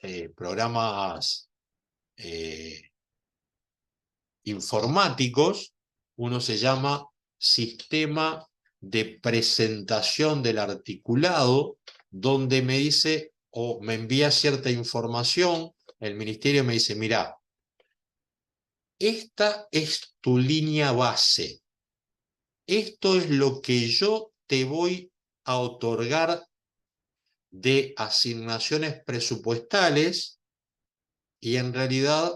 informáticos. Uno se llama Sistema de presentación del articulado, donde me dice o me envía cierta información, el ministerio me dice, mirá, esta es tu línea base, esto es lo que yo te voy a otorgar de asignaciones presupuestales y en realidad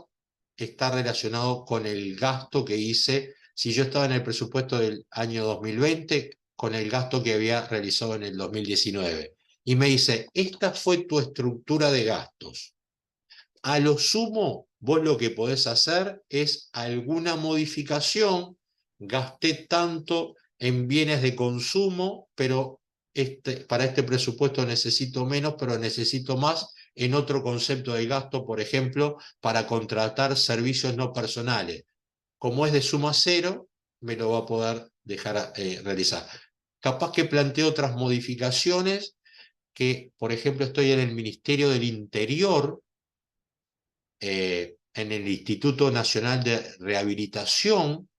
está relacionado con el gasto que hice, si yo estaba en el presupuesto del año 2020, con el gasto que había realizado en el 2019. Y me dice, esta fue tu estructura de gastos. A lo sumo, vos lo que podés hacer es alguna modificación, gasté tanto en bienes de consumo, pero para este presupuesto necesito menos, pero necesito más en otro concepto de gasto, por ejemplo, para contratar servicios no personales. Como es de suma cero, me lo va a poder dejar realizar. Capaz que planteo otras modificaciones que, por ejemplo, estoy en el Ministerio del Interior, en el Instituto Nacional de Rehabilitación,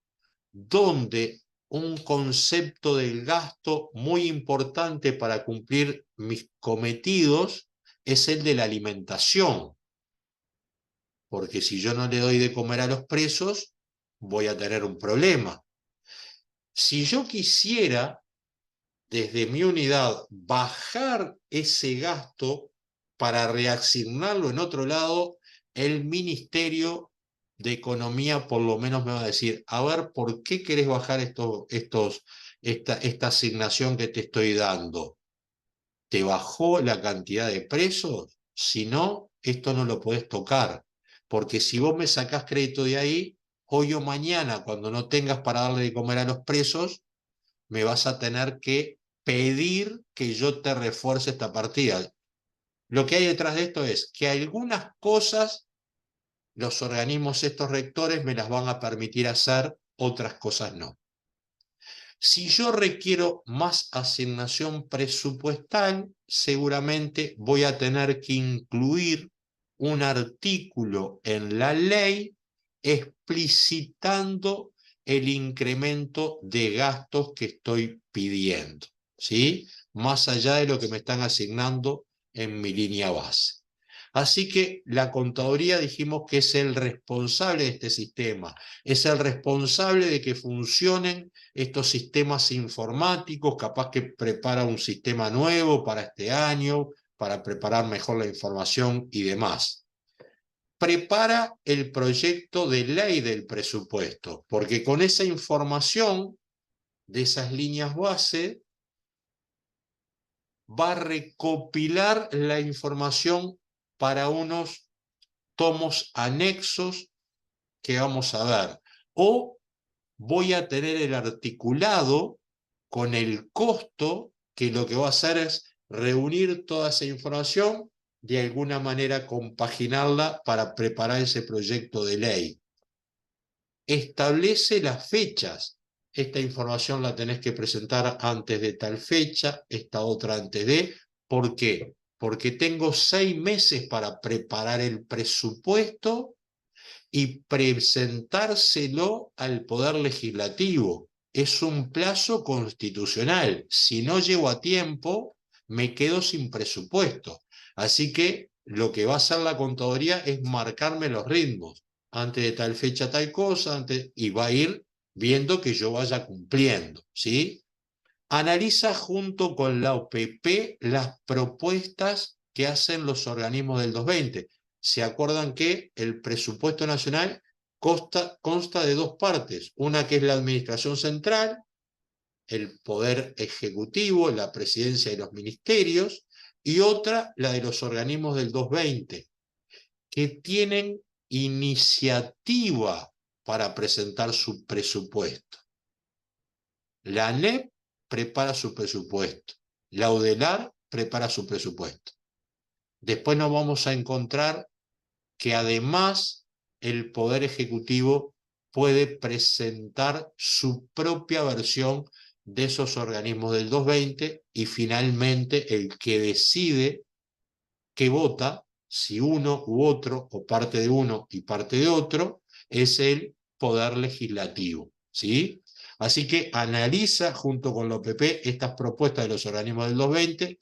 donde un concepto del gasto muy importante para cumplir mis cometidos es el de la alimentación. Porque si yo no le doy de comer a los presos, voy a tener un problema. Si yo quisiera, desde mi unidad, bajar ese gasto para reasignarlo en otro lado, el Ministerio de Economía por lo menos me va a decir, a ver, ¿por qué querés bajar esta asignación que te estoy dando? ¿Te bajó la cantidad de presos? Si no, esto no lo podés tocar. Porque si vos me sacás crédito de ahí, hoy o mañana, cuando no tengas para darle de comer a los presos, me vas a tener que pedir que yo te refuerce esta partida. Lo que hay detrás de esto es que algunas cosas los organismos estos rectores me las van a permitir hacer, otras cosas no. Si yo requiero más asignación presupuestal, seguramente voy a tener que incluir un artículo en la ley explicitando el incremento de gastos que estoy pidiendo, ¿sí? Más allá de lo que me están asignando en mi línea base. Así que la contaduría dijimos que es el responsable de este sistema, es el responsable de que funcionen estos sistemas informáticos, capaz que prepara un sistema nuevo para este año, para preparar mejor la información y demás. Prepara el proyecto de ley del presupuesto, porque con esa información de esas líneas base va a recopilar la información para unos tomos anexos que vamos a ver. O voy a tener el articulado con el costo que lo que va a hacer es reunir toda esa información, de alguna manera compaginarla para preparar ese proyecto de ley. Establece las fechas. Esta información la tenés que presentar antes de tal fecha, esta otra antes de. ¿Por qué? Porque tengo 6 meses para preparar el presupuesto y presentárselo al Poder Legislativo. Es un plazo constitucional. Si no llego a tiempo, me quedo sin presupuesto. Así que lo que va a hacer la contaduría es marcarme los ritmos. Antes de tal fecha tal cosa, y va a ir viendo que yo vaya cumpliendo, ¿sí? Analiza junto con la OPP las propuestas que hacen los organismos del 220. Se acuerdan que el presupuesto nacional consta de 2 partes, una que es la administración central, el poder ejecutivo, la presidencia de los ministerios, y otra, la de los organismos del 220, que tienen iniciativa para presentar su presupuesto. La ANEP prepara su presupuesto, la UDELAR prepara su presupuesto. Después nos vamos a encontrar que además el Poder Ejecutivo puede presentar su propia versión de esos organismos del 220 y finalmente el que decide que vota, si uno u otro o parte de uno y parte de otro, es el Poder Legislativo, ¿sí? Así que analiza junto con la OPP estas propuestas de los organismos del 220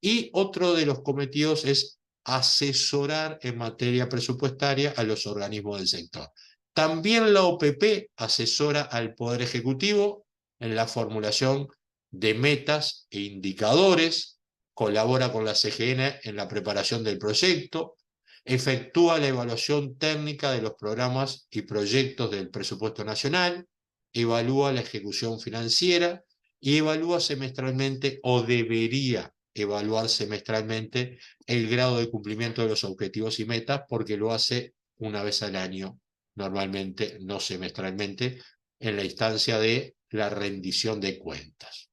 y otro de los cometidos es asesorar en materia presupuestaria a los organismos del sector. También la OPP asesora al Poder Ejecutivo en la formulación de metas e indicadores, colabora con la CGN en la preparación del proyecto, efectúa la evaluación técnica de los programas y proyectos del presupuesto nacional, evalúa la ejecución financiera y evalúa semestralmente, o debería evaluar semestralmente, el grado de cumplimiento de los objetivos y metas, porque lo hace una vez al año, normalmente, no semestralmente, en la instancia de la rendición de cuentas.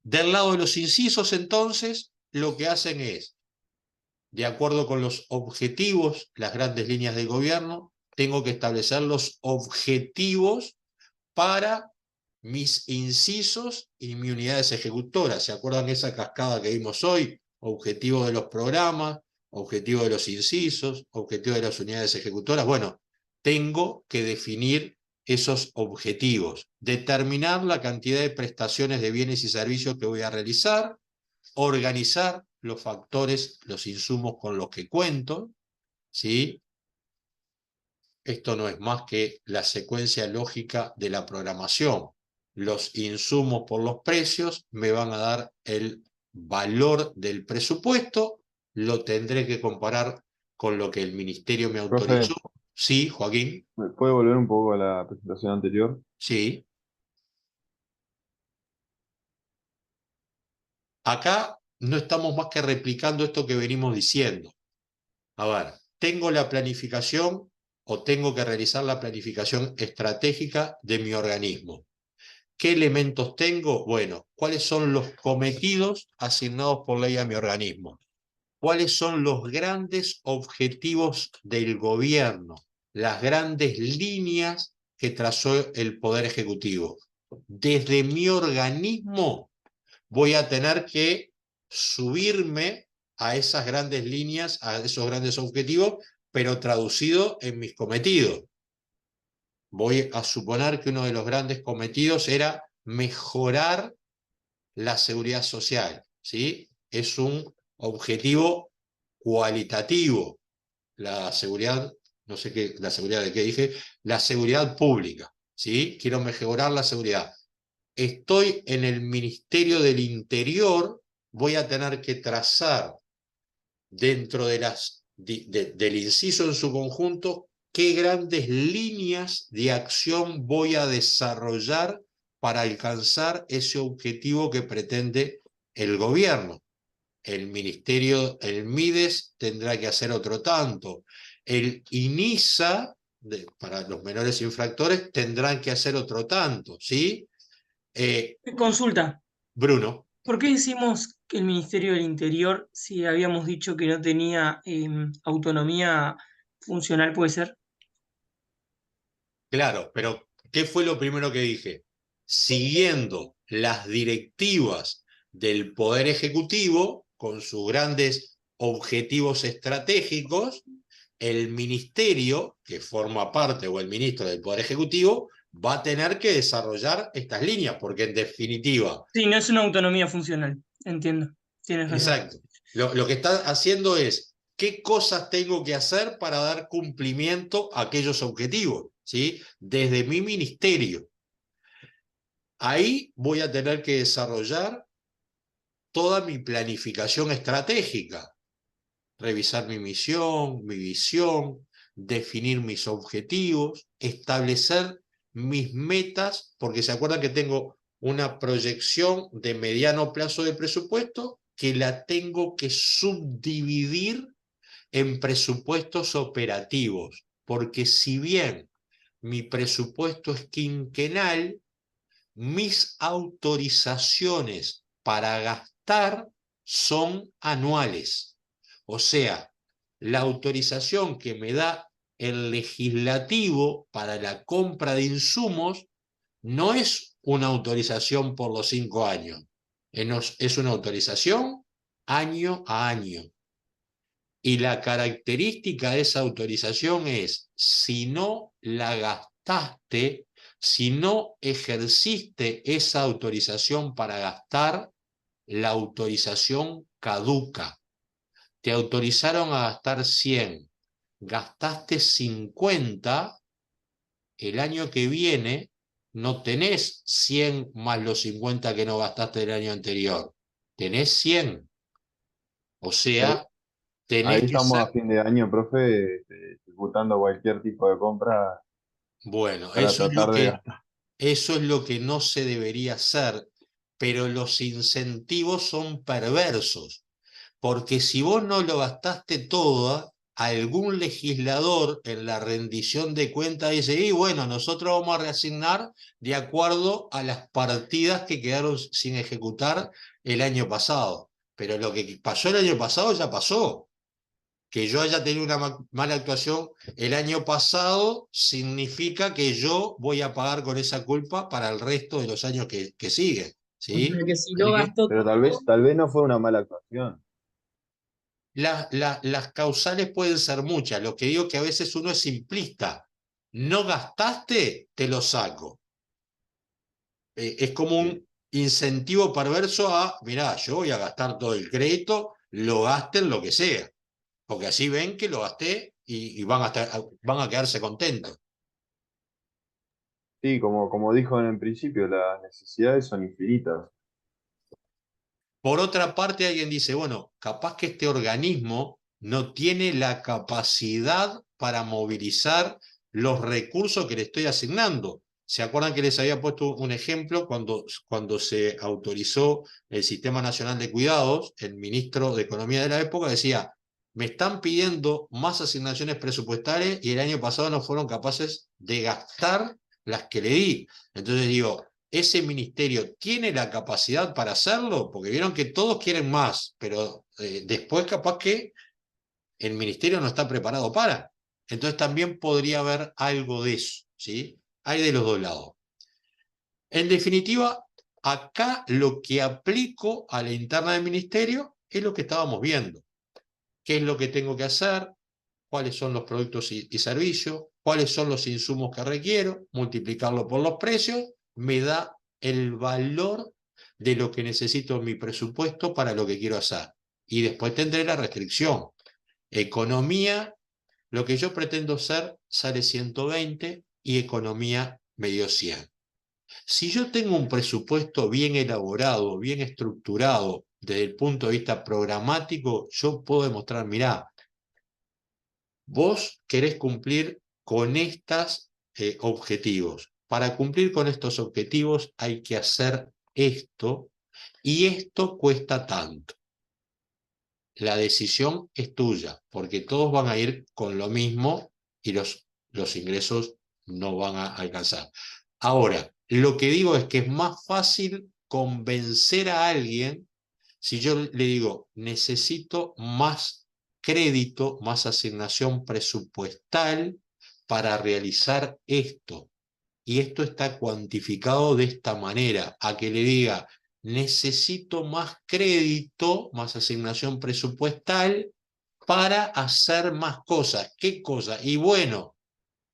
Del lado de los incisos, entonces, lo que hacen es, de acuerdo con los objetivos, las grandes líneas del gobierno, tengo que establecer los objetivos para mis incisos y mis unidades ejecutoras. ¿Se acuerdan esa cascada que vimos hoy? Objetivo de los programas, objetivo de los incisos, objetivo de las unidades ejecutoras. Bueno, tengo que definir esos objetivos, determinar la cantidad de prestaciones de bienes y servicios que voy a realizar, organizar los factores, los insumos con los que cuento, ¿sí? Esto no es más que la secuencia lógica de la programación. Los insumos por los precios me van a dar el valor del presupuesto, lo tendré que comparar con lo que el ministerio me autorizó. Profe, Sí, Joaquín, ¿me puede volver un poco a la presentación anterior? sí. Acá no estamos más que replicando esto que venimos diciendo. A ver, tengo la planificación o tengo que realizar la planificación estratégica de mi organismo. ¿Qué elementos tengo? Bueno, ¿cuáles son los cometidos asignados por ley a mi organismo? ¿Cuáles son los grandes objetivos del gobierno? Las grandes líneas que trazó el Poder Ejecutivo. Desde mi organismo voy a tener que subirme a esas grandes líneas, a esos grandes objetivos, pero traducido en mis cometidos. Voy a suponer que uno de los grandes cometidos era mejorar la seguridad social, ¿sí? Es un objetivo cualitativo. La seguridad, no sé qué, la seguridad de qué dije, la seguridad pública, ¿sí? Quiero mejorar la seguridad. Estoy en el Ministerio del Interior, voy a tener que trazar dentro de del inciso en su conjunto qué grandes líneas de acción voy a desarrollar para alcanzar ese objetivo que pretende el gobierno. El ministerio, el MIDES tendrá que hacer otro tanto. El INISA, para los menores infractores, tendrán que hacer otro tanto, ¿sí? Consulta, Bruno. ¿por qué decimos que el Ministerio del Interior, si habíamos dicho que no tenía autonomía funcional, puede ser? Claro, pero ¿qué fue lo primero que dije? Siguiendo las directivas del Poder Ejecutivo, con sus grandes objetivos estratégicos, el ministerio, que forma parte, o el ministro del Poder Ejecutivo, va a tener que desarrollar estas líneas, porque en definitiva, Sí, no es una autonomía funcional, entiendo, tienes razón. exacto, lo que está haciendo es qué cosas tengo que hacer para dar cumplimiento a aquellos objetivos, ¿sí? Desde mi ministerio. Ahí voy a tener que desarrollar toda mi planificación estratégica, revisar mi misión, mi visión, definir mis objetivos, establecer mis metas, porque se acuerdan que tengo una proyección de mediano plazo de presupuesto que la tengo que subdividir en presupuestos operativos, porque si bien mi presupuesto es quinquenal, mis autorizaciones para gastar son anuales. O sea, la autorización que me da el legislativo para la compra de insumos no es una autorización por los 5 años, es una autorización año a año. Y la característica de esa autorización es, si no la gastaste Si no ejerciste esa autorización para gastar, la autorización caduca. Te autorizaron a gastar 100, gastaste 50, el año que viene no tenés 100 más los 50 que no gastaste el año anterior, tenés 100. O sea, Ahí tenés que estamos ser... a fin de año, profe, ejecutando cualquier tipo de compra Bueno, para tratar de gastar. eso es lo que no se debería hacer, pero los incentivos son perversos. Porque si vos no lo gastaste todo, algún legislador en la rendición de cuentas dice, y bueno, nosotros vamos a reasignar de acuerdo a las partidas que quedaron sin ejecutar el año pasado. Pero lo que pasó el año pasado ya pasó. Que yo haya tenido una mala actuación el año pasado significa que yo voy a pagar con esa culpa para el resto de los años que siguen. O ¿Sí? sea que si no Así que gastó Pero todo, tal vez no fue una mala actuación. las causales pueden ser muchas. Lo que digo que a veces uno es simplista. No gastaste, te lo saco. Es como un incentivo perverso a, mirá, yo voy a gastar todo el crédito, lo gasten lo que sea. Porque así ven que lo gasté y van a quedarse contentos. Sí, como dijo en el principio, las necesidades son infinitas. Por otra parte, alguien dice, bueno, capaz que este organismo no tiene la capacidad para movilizar los recursos que le estoy asignando. ¿Se acuerdan que les había puesto un ejemplo cuando se autorizó el Sistema Nacional de Cuidados? El ministro de Economía de la época decía, me están pidiendo más asignaciones presupuestarias y el año pasado no fueron capaces de gastar las que le di. Entonces digo, ¿ese ministerio tiene la capacidad para hacerlo? Porque vieron que todos quieren más, pero después capaz que el ministerio no está preparado para. Entonces también podría haber algo de eso, ¿sí? Hay de los dos lados. En definitiva, acá lo que aplico a la interna del ministerio es lo que estábamos viendo. ¿Qué es lo que tengo que hacer? ¿Cuáles son los productos y servicios? ¿Cuáles son los insumos que requiero? Multiplicarlo por los precios me da el valor de lo que necesito en mi presupuesto para lo que quiero hacer. Y después tendré la restricción. Economía, lo que yo pretendo ser sale 120 y economía me dio 100. Si yo tengo un presupuesto bien elaborado, bien estructurado, desde el punto de vista programático, yo puedo demostrar, mirá, vos querés cumplir con estos objetivos. Para cumplir con estos objetivos hay que hacer esto y esto cuesta tanto. La decisión es tuya, porque todos van a ir con lo mismo y los ingresos no van a alcanzar. Ahora, lo que digo es que es más fácil convencer a alguien si yo le digo, necesito más crédito, más asignación presupuestal para realizar esto. Y esto está cuantificado de esta manera, a que le diga, necesito más crédito, más asignación presupuestal para hacer más cosas. ¿Qué cosas? Y bueno,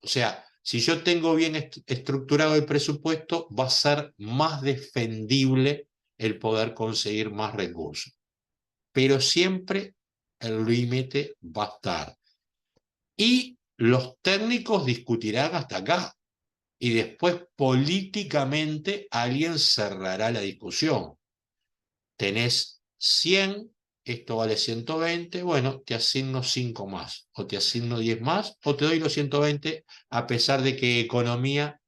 o sea, si yo tengo bien estructurado el presupuesto, va a ser más defendible el poder conseguir más recursos. Pero siempre el límite va a estar. Y los técnicos discutirán hasta acá. Y después políticamente alguien cerrará la discusión. Tenés 100, esto vale 120, bueno, te asigno 5 más, o te asigno 10 más, o te doy los 120 a pesar de que economía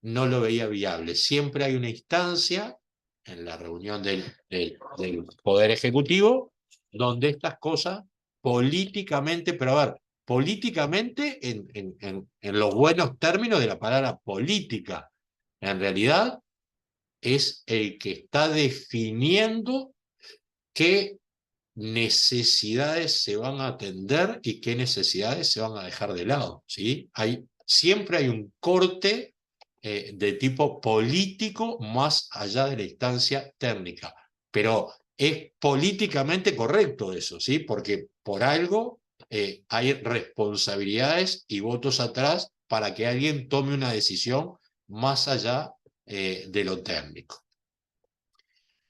no lo veía viable. Siempre hay una instancia en la reunión del Poder Ejecutivo donde estas cosas políticamente, pero a ver, políticamente en los buenos términos de la palabra política, en realidad es el que está definiendo qué necesidades se van a atender y qué necesidades se van a dejar de lado, ¿sí? Siempre hay un corte de tipo político más allá de la instancia técnica, pero es políticamente correcto eso, ¿sí? Porque por algo hay responsabilidades y votos atrás para que alguien tome una decisión más allá de lo técnico.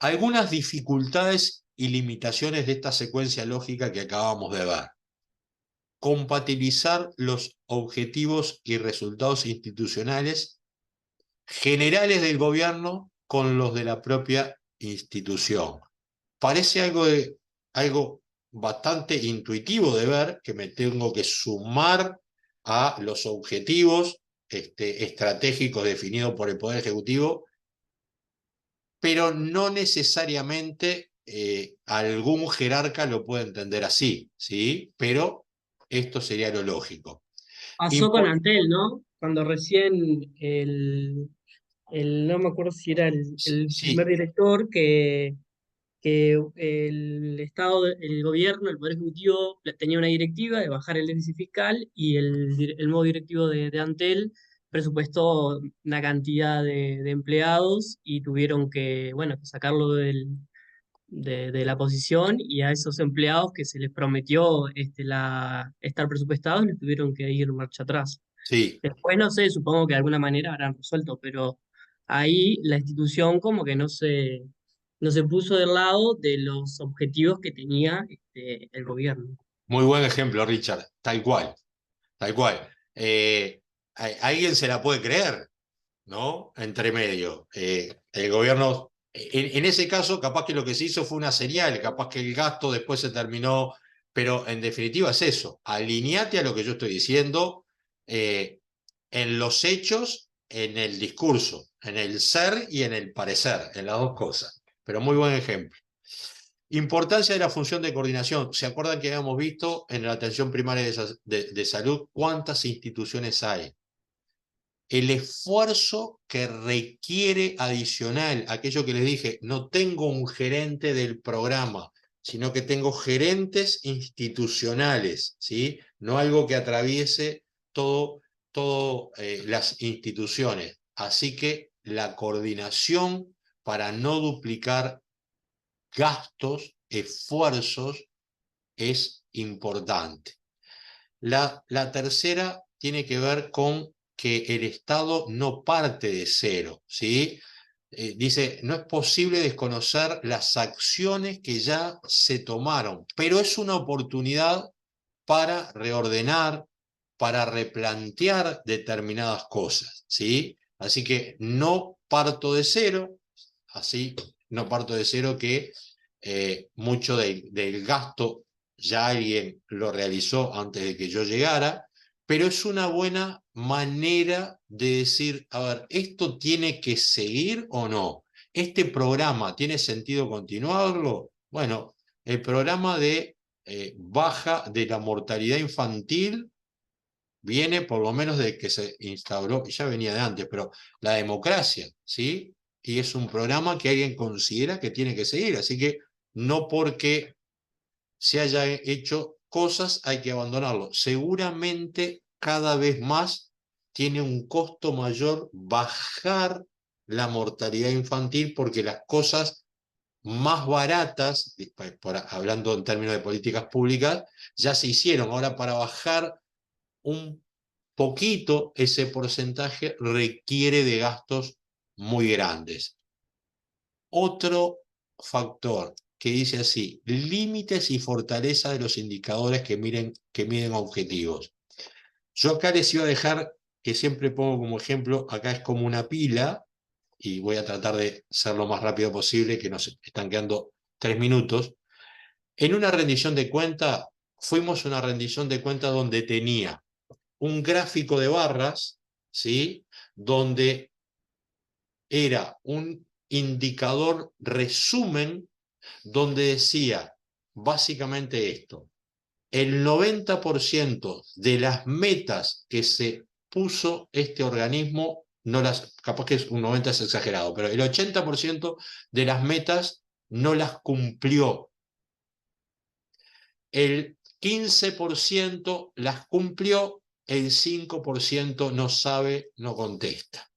Algunas dificultades y limitaciones de esta secuencia lógica que acabamos de ver. Compatibilizar los objetivos y resultados institucionales generales del gobierno con los de la propia institución. Parece algo bastante intuitivo de ver, que me tengo que sumar a los objetivos estratégicos definidos por el Poder Ejecutivo, pero no necesariamente algún jerarca lo puede entender así, ¿sí? Pero esto sería lo lógico. Pasó con Antel, ¿no? Cuando recién no me acuerdo si era el primer Sí, director que el Estado, el gobierno, el Poder Ejecutivo tenía una directiva de bajar el déficit fiscal y el nuevo directivo de Antel presupuestó una cantidad de empleados y tuvieron que, bueno, que sacarlo de la posición y a esos empleados que se les prometió estar presupuestados les tuvieron que ir marcha atrás. sí. Después no sé, supongo que de alguna manera habrán resuelto, pero ahí la institución como que no se puso del lado de los objetivos que tenía el gobierno. Muy buen ejemplo, Richard. Tal cual, tal cual. Alguien se la puede creer, ¿no? Entre medio. El gobierno, en ese caso, capaz que lo que se hizo fue una señal, capaz que el gasto después se terminó, pero en definitiva es eso. Alineate a lo que yo estoy diciendo en los hechos, en el discurso, en el ser y en el parecer, en las dos cosas. Pero muy buen ejemplo. Importancia de la función de coordinación. ¿Se acuerdan que habíamos visto en la atención primaria de salud cuántas instituciones hay? El esfuerzo que requiere adicional, aquello que les dije, no tengo un gerente del programa, sino que tengo gerentes institucionales, ¿sí? No algo que atraviese todo las instituciones. Así que la coordinación para no duplicar gastos, esfuerzos, es importante. La tercera tiene que ver con que el Estado no parte de cero, ¿sí? Dice, no es posible desconocer las acciones que ya se tomaron, pero es una oportunidad para reordenar, para replantear determinadas cosas, ¿sí? Así que no parto de cero, así no parto de cero que mucho del gasto ya alguien lo realizó antes de que yo llegara, pero es una buena manera de decir, a ver, ¿esto tiene que seguir o no? ¿Este programa tiene sentido continuarlo? Bueno, el programa de baja de la mortalidad infantil viene por lo menos de que se instauró, ya venía de antes, pero la democracia, ¿sí? Y es un programa que alguien considera que tiene que seguir, así que no porque se haya hecho cosas hay que abandonarlo. Seguramente cada vez más tiene un costo mayor bajar la mortalidad infantil porque las cosas más baratas, hablando en términos de políticas públicas, ya se hicieron. Ahora para bajar un poquito ese porcentaje requiere de gastos muy grandes. Otro factor que dice así, límites y fortaleza de los indicadores que miden objetivos. Yo acá les iba a dejar, que siempre pongo como ejemplo, acá es como una pila, y voy a tratar de ser lo más rápido posible, que nos están quedando 3 minutos. En una rendición de cuenta, fuimos a una rendición de cuenta donde tenía un gráfico de barras, ¿sí? Donde era un indicador resumen donde decía básicamente esto: el 90% de las metas que se puso este organismo, no las, capaz que es un 90 es exagerado, pero el 80% de las metas no las cumplió. El 15% las cumplió, el 5% no sabe, no contesta.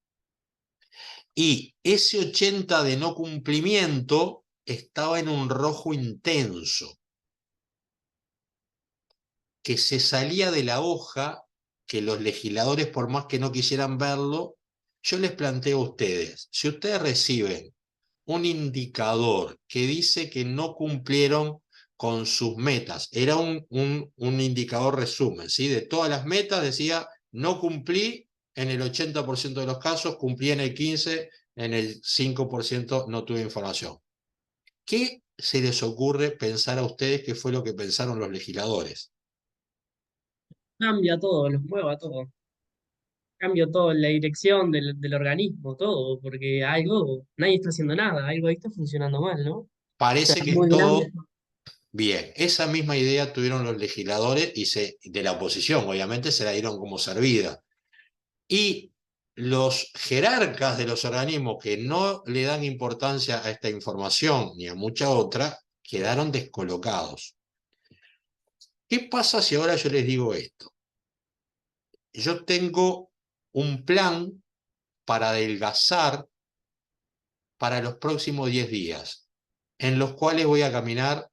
Y ese 80% de no cumplimiento estaba en un rojo intenso, que se salía de la hoja, que los legisladores, por más que no quisieran verlo, yo les planteo a ustedes, si ustedes reciben un indicador que dice que no cumplieron con sus metas, era un indicador resumen, ¿sí? De todas las metas decía, no cumplí en el 80% de los casos, cumplí en el 15%, en el 5% no tuve información. ¿Qué se les ocurre pensar a ustedes que fue lo que pensaron los legisladores? Cambia todo, los mueva todo. Cambia todo, la dirección del organismo, todo, porque algo, nadie está haciendo nada, algo ahí está funcionando mal, ¿no? O sea, Parece es que es muy grande. todo bien. Esa misma idea tuvieron los legisladores y de la oposición, obviamente, se la dieron como servida. Y los jerarcas de los organismos que no le dan importancia a esta información ni a mucha otra, quedaron descolocados. ¿Qué pasa si ahora yo les digo esto? Yo tengo un plan para adelgazar para los próximos 10 días, en los cuales voy a caminar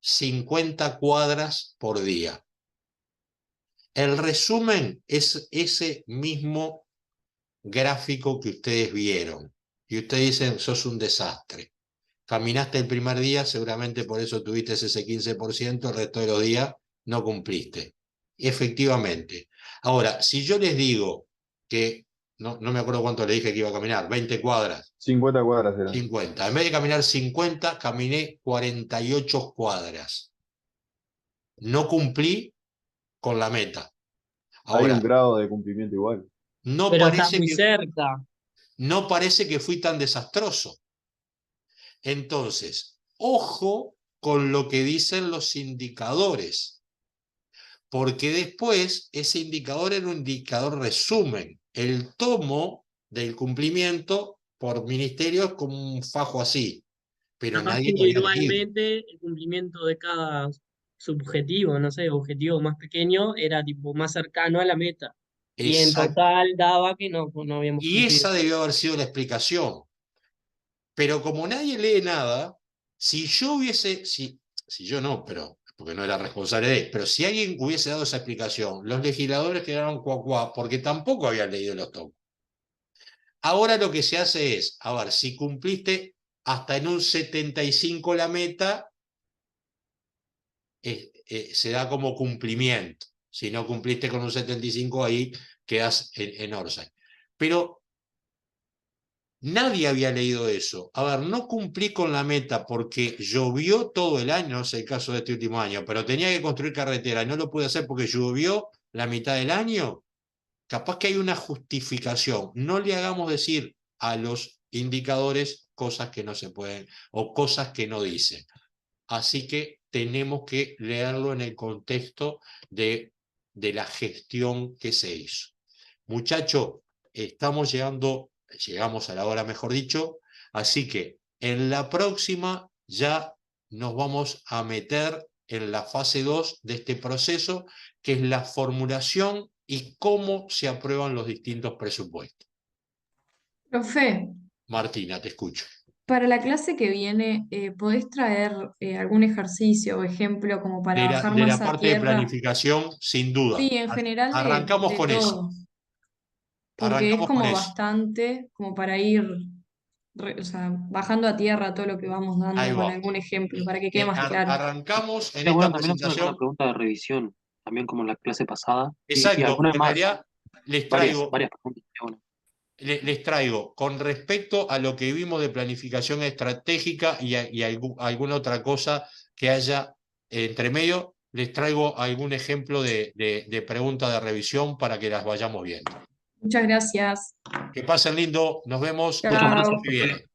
50 cuadras por día. El resumen es ese mismo gráfico que ustedes vieron. Y ustedes dicen, sos un desastre. Caminaste el primer día, seguramente por eso tuviste ese 15%, el resto de los días no cumpliste. Efectivamente. Ahora, si yo les digo que, no me acuerdo cuánto le dije que iba a caminar, 20 cuadras, 50 cuadras eran. 50. En vez de caminar 50, caminé 48 cuadras. No cumplí con la meta. Hay un Ahora, grado de cumplimiento igual. no Pero está parece muy que, cerca. no parece que fui tan desastroso. Entonces, ojo con lo que dicen los indicadores, porque después ese indicador era un indicador resumen. El tomo del cumplimiento por ministerio es como un fajo así, pero Capaz que nadie lo había leído. individualmente el cumplimiento de cada subjetivo, no sé, objetivo más pequeño, era tipo más cercano a la meta. Y en Exacto. total daba que no habíamos Y cumplido. esa debió haber sido la explicación. Pero como nadie lee nada, si yo hubiese, si yo no, pero porque no era responsable de él, pero si alguien hubiese dado esa explicación, los legisladores quedaron cuacuá, porque tampoco habían leído los tomos. Ahora lo que se hace es, a ver, si cumpliste hasta en un 75 la meta, se da como cumplimiento. Si no cumpliste con un 75, ahí quedas en Orsay. Pero nadie había leído eso. A ver, no cumplí con la meta porque llovió todo el año, no es el caso de este último año, pero tenía que construir carretera y no lo pude hacer porque llovió la mitad del año. Capaz que hay una justificación. No le hagamos decir a los indicadores cosas que no se pueden o cosas que no dicen. Así que tenemos que leerlo en el contexto de la gestión que se hizo. Muchachos, llegamos a la hora, mejor dicho, así que en la próxima ya nos vamos a meter en la fase 2 de este proceso, que es la formulación y cómo se aprueban los distintos presupuestos. Profe, Martina, te escucho. para la clase que viene, ¿podés traer algún ejercicio o ejemplo como para bajar De la más a parte de tierra? planificación, sin duda. Sí, en general Arrancamos de con eso. todo, porque es Arrancamos con como eso. bastante como para ir o sea, bajando a tierra todo lo que vamos Ahí dando con va. algún ejemplo, para que quede más claro. Arrancamos en Sería bueno esta también hacer alguna presentación. pregunta de revisión, también como en la clase pasada. Y Exacto. algunas En más, realidad, les varias traigo, preguntas. Bueno, les traigo con respecto a lo que vimos de planificación estratégica y alguna otra cosa que haya entre medio, les traigo algún ejemplo de pregunta de revisión para que las vayamos viendo. Muchas gracias. Que pasen lindo. Nos vemos el muchas lunes gracias, Chao. que profe. viene.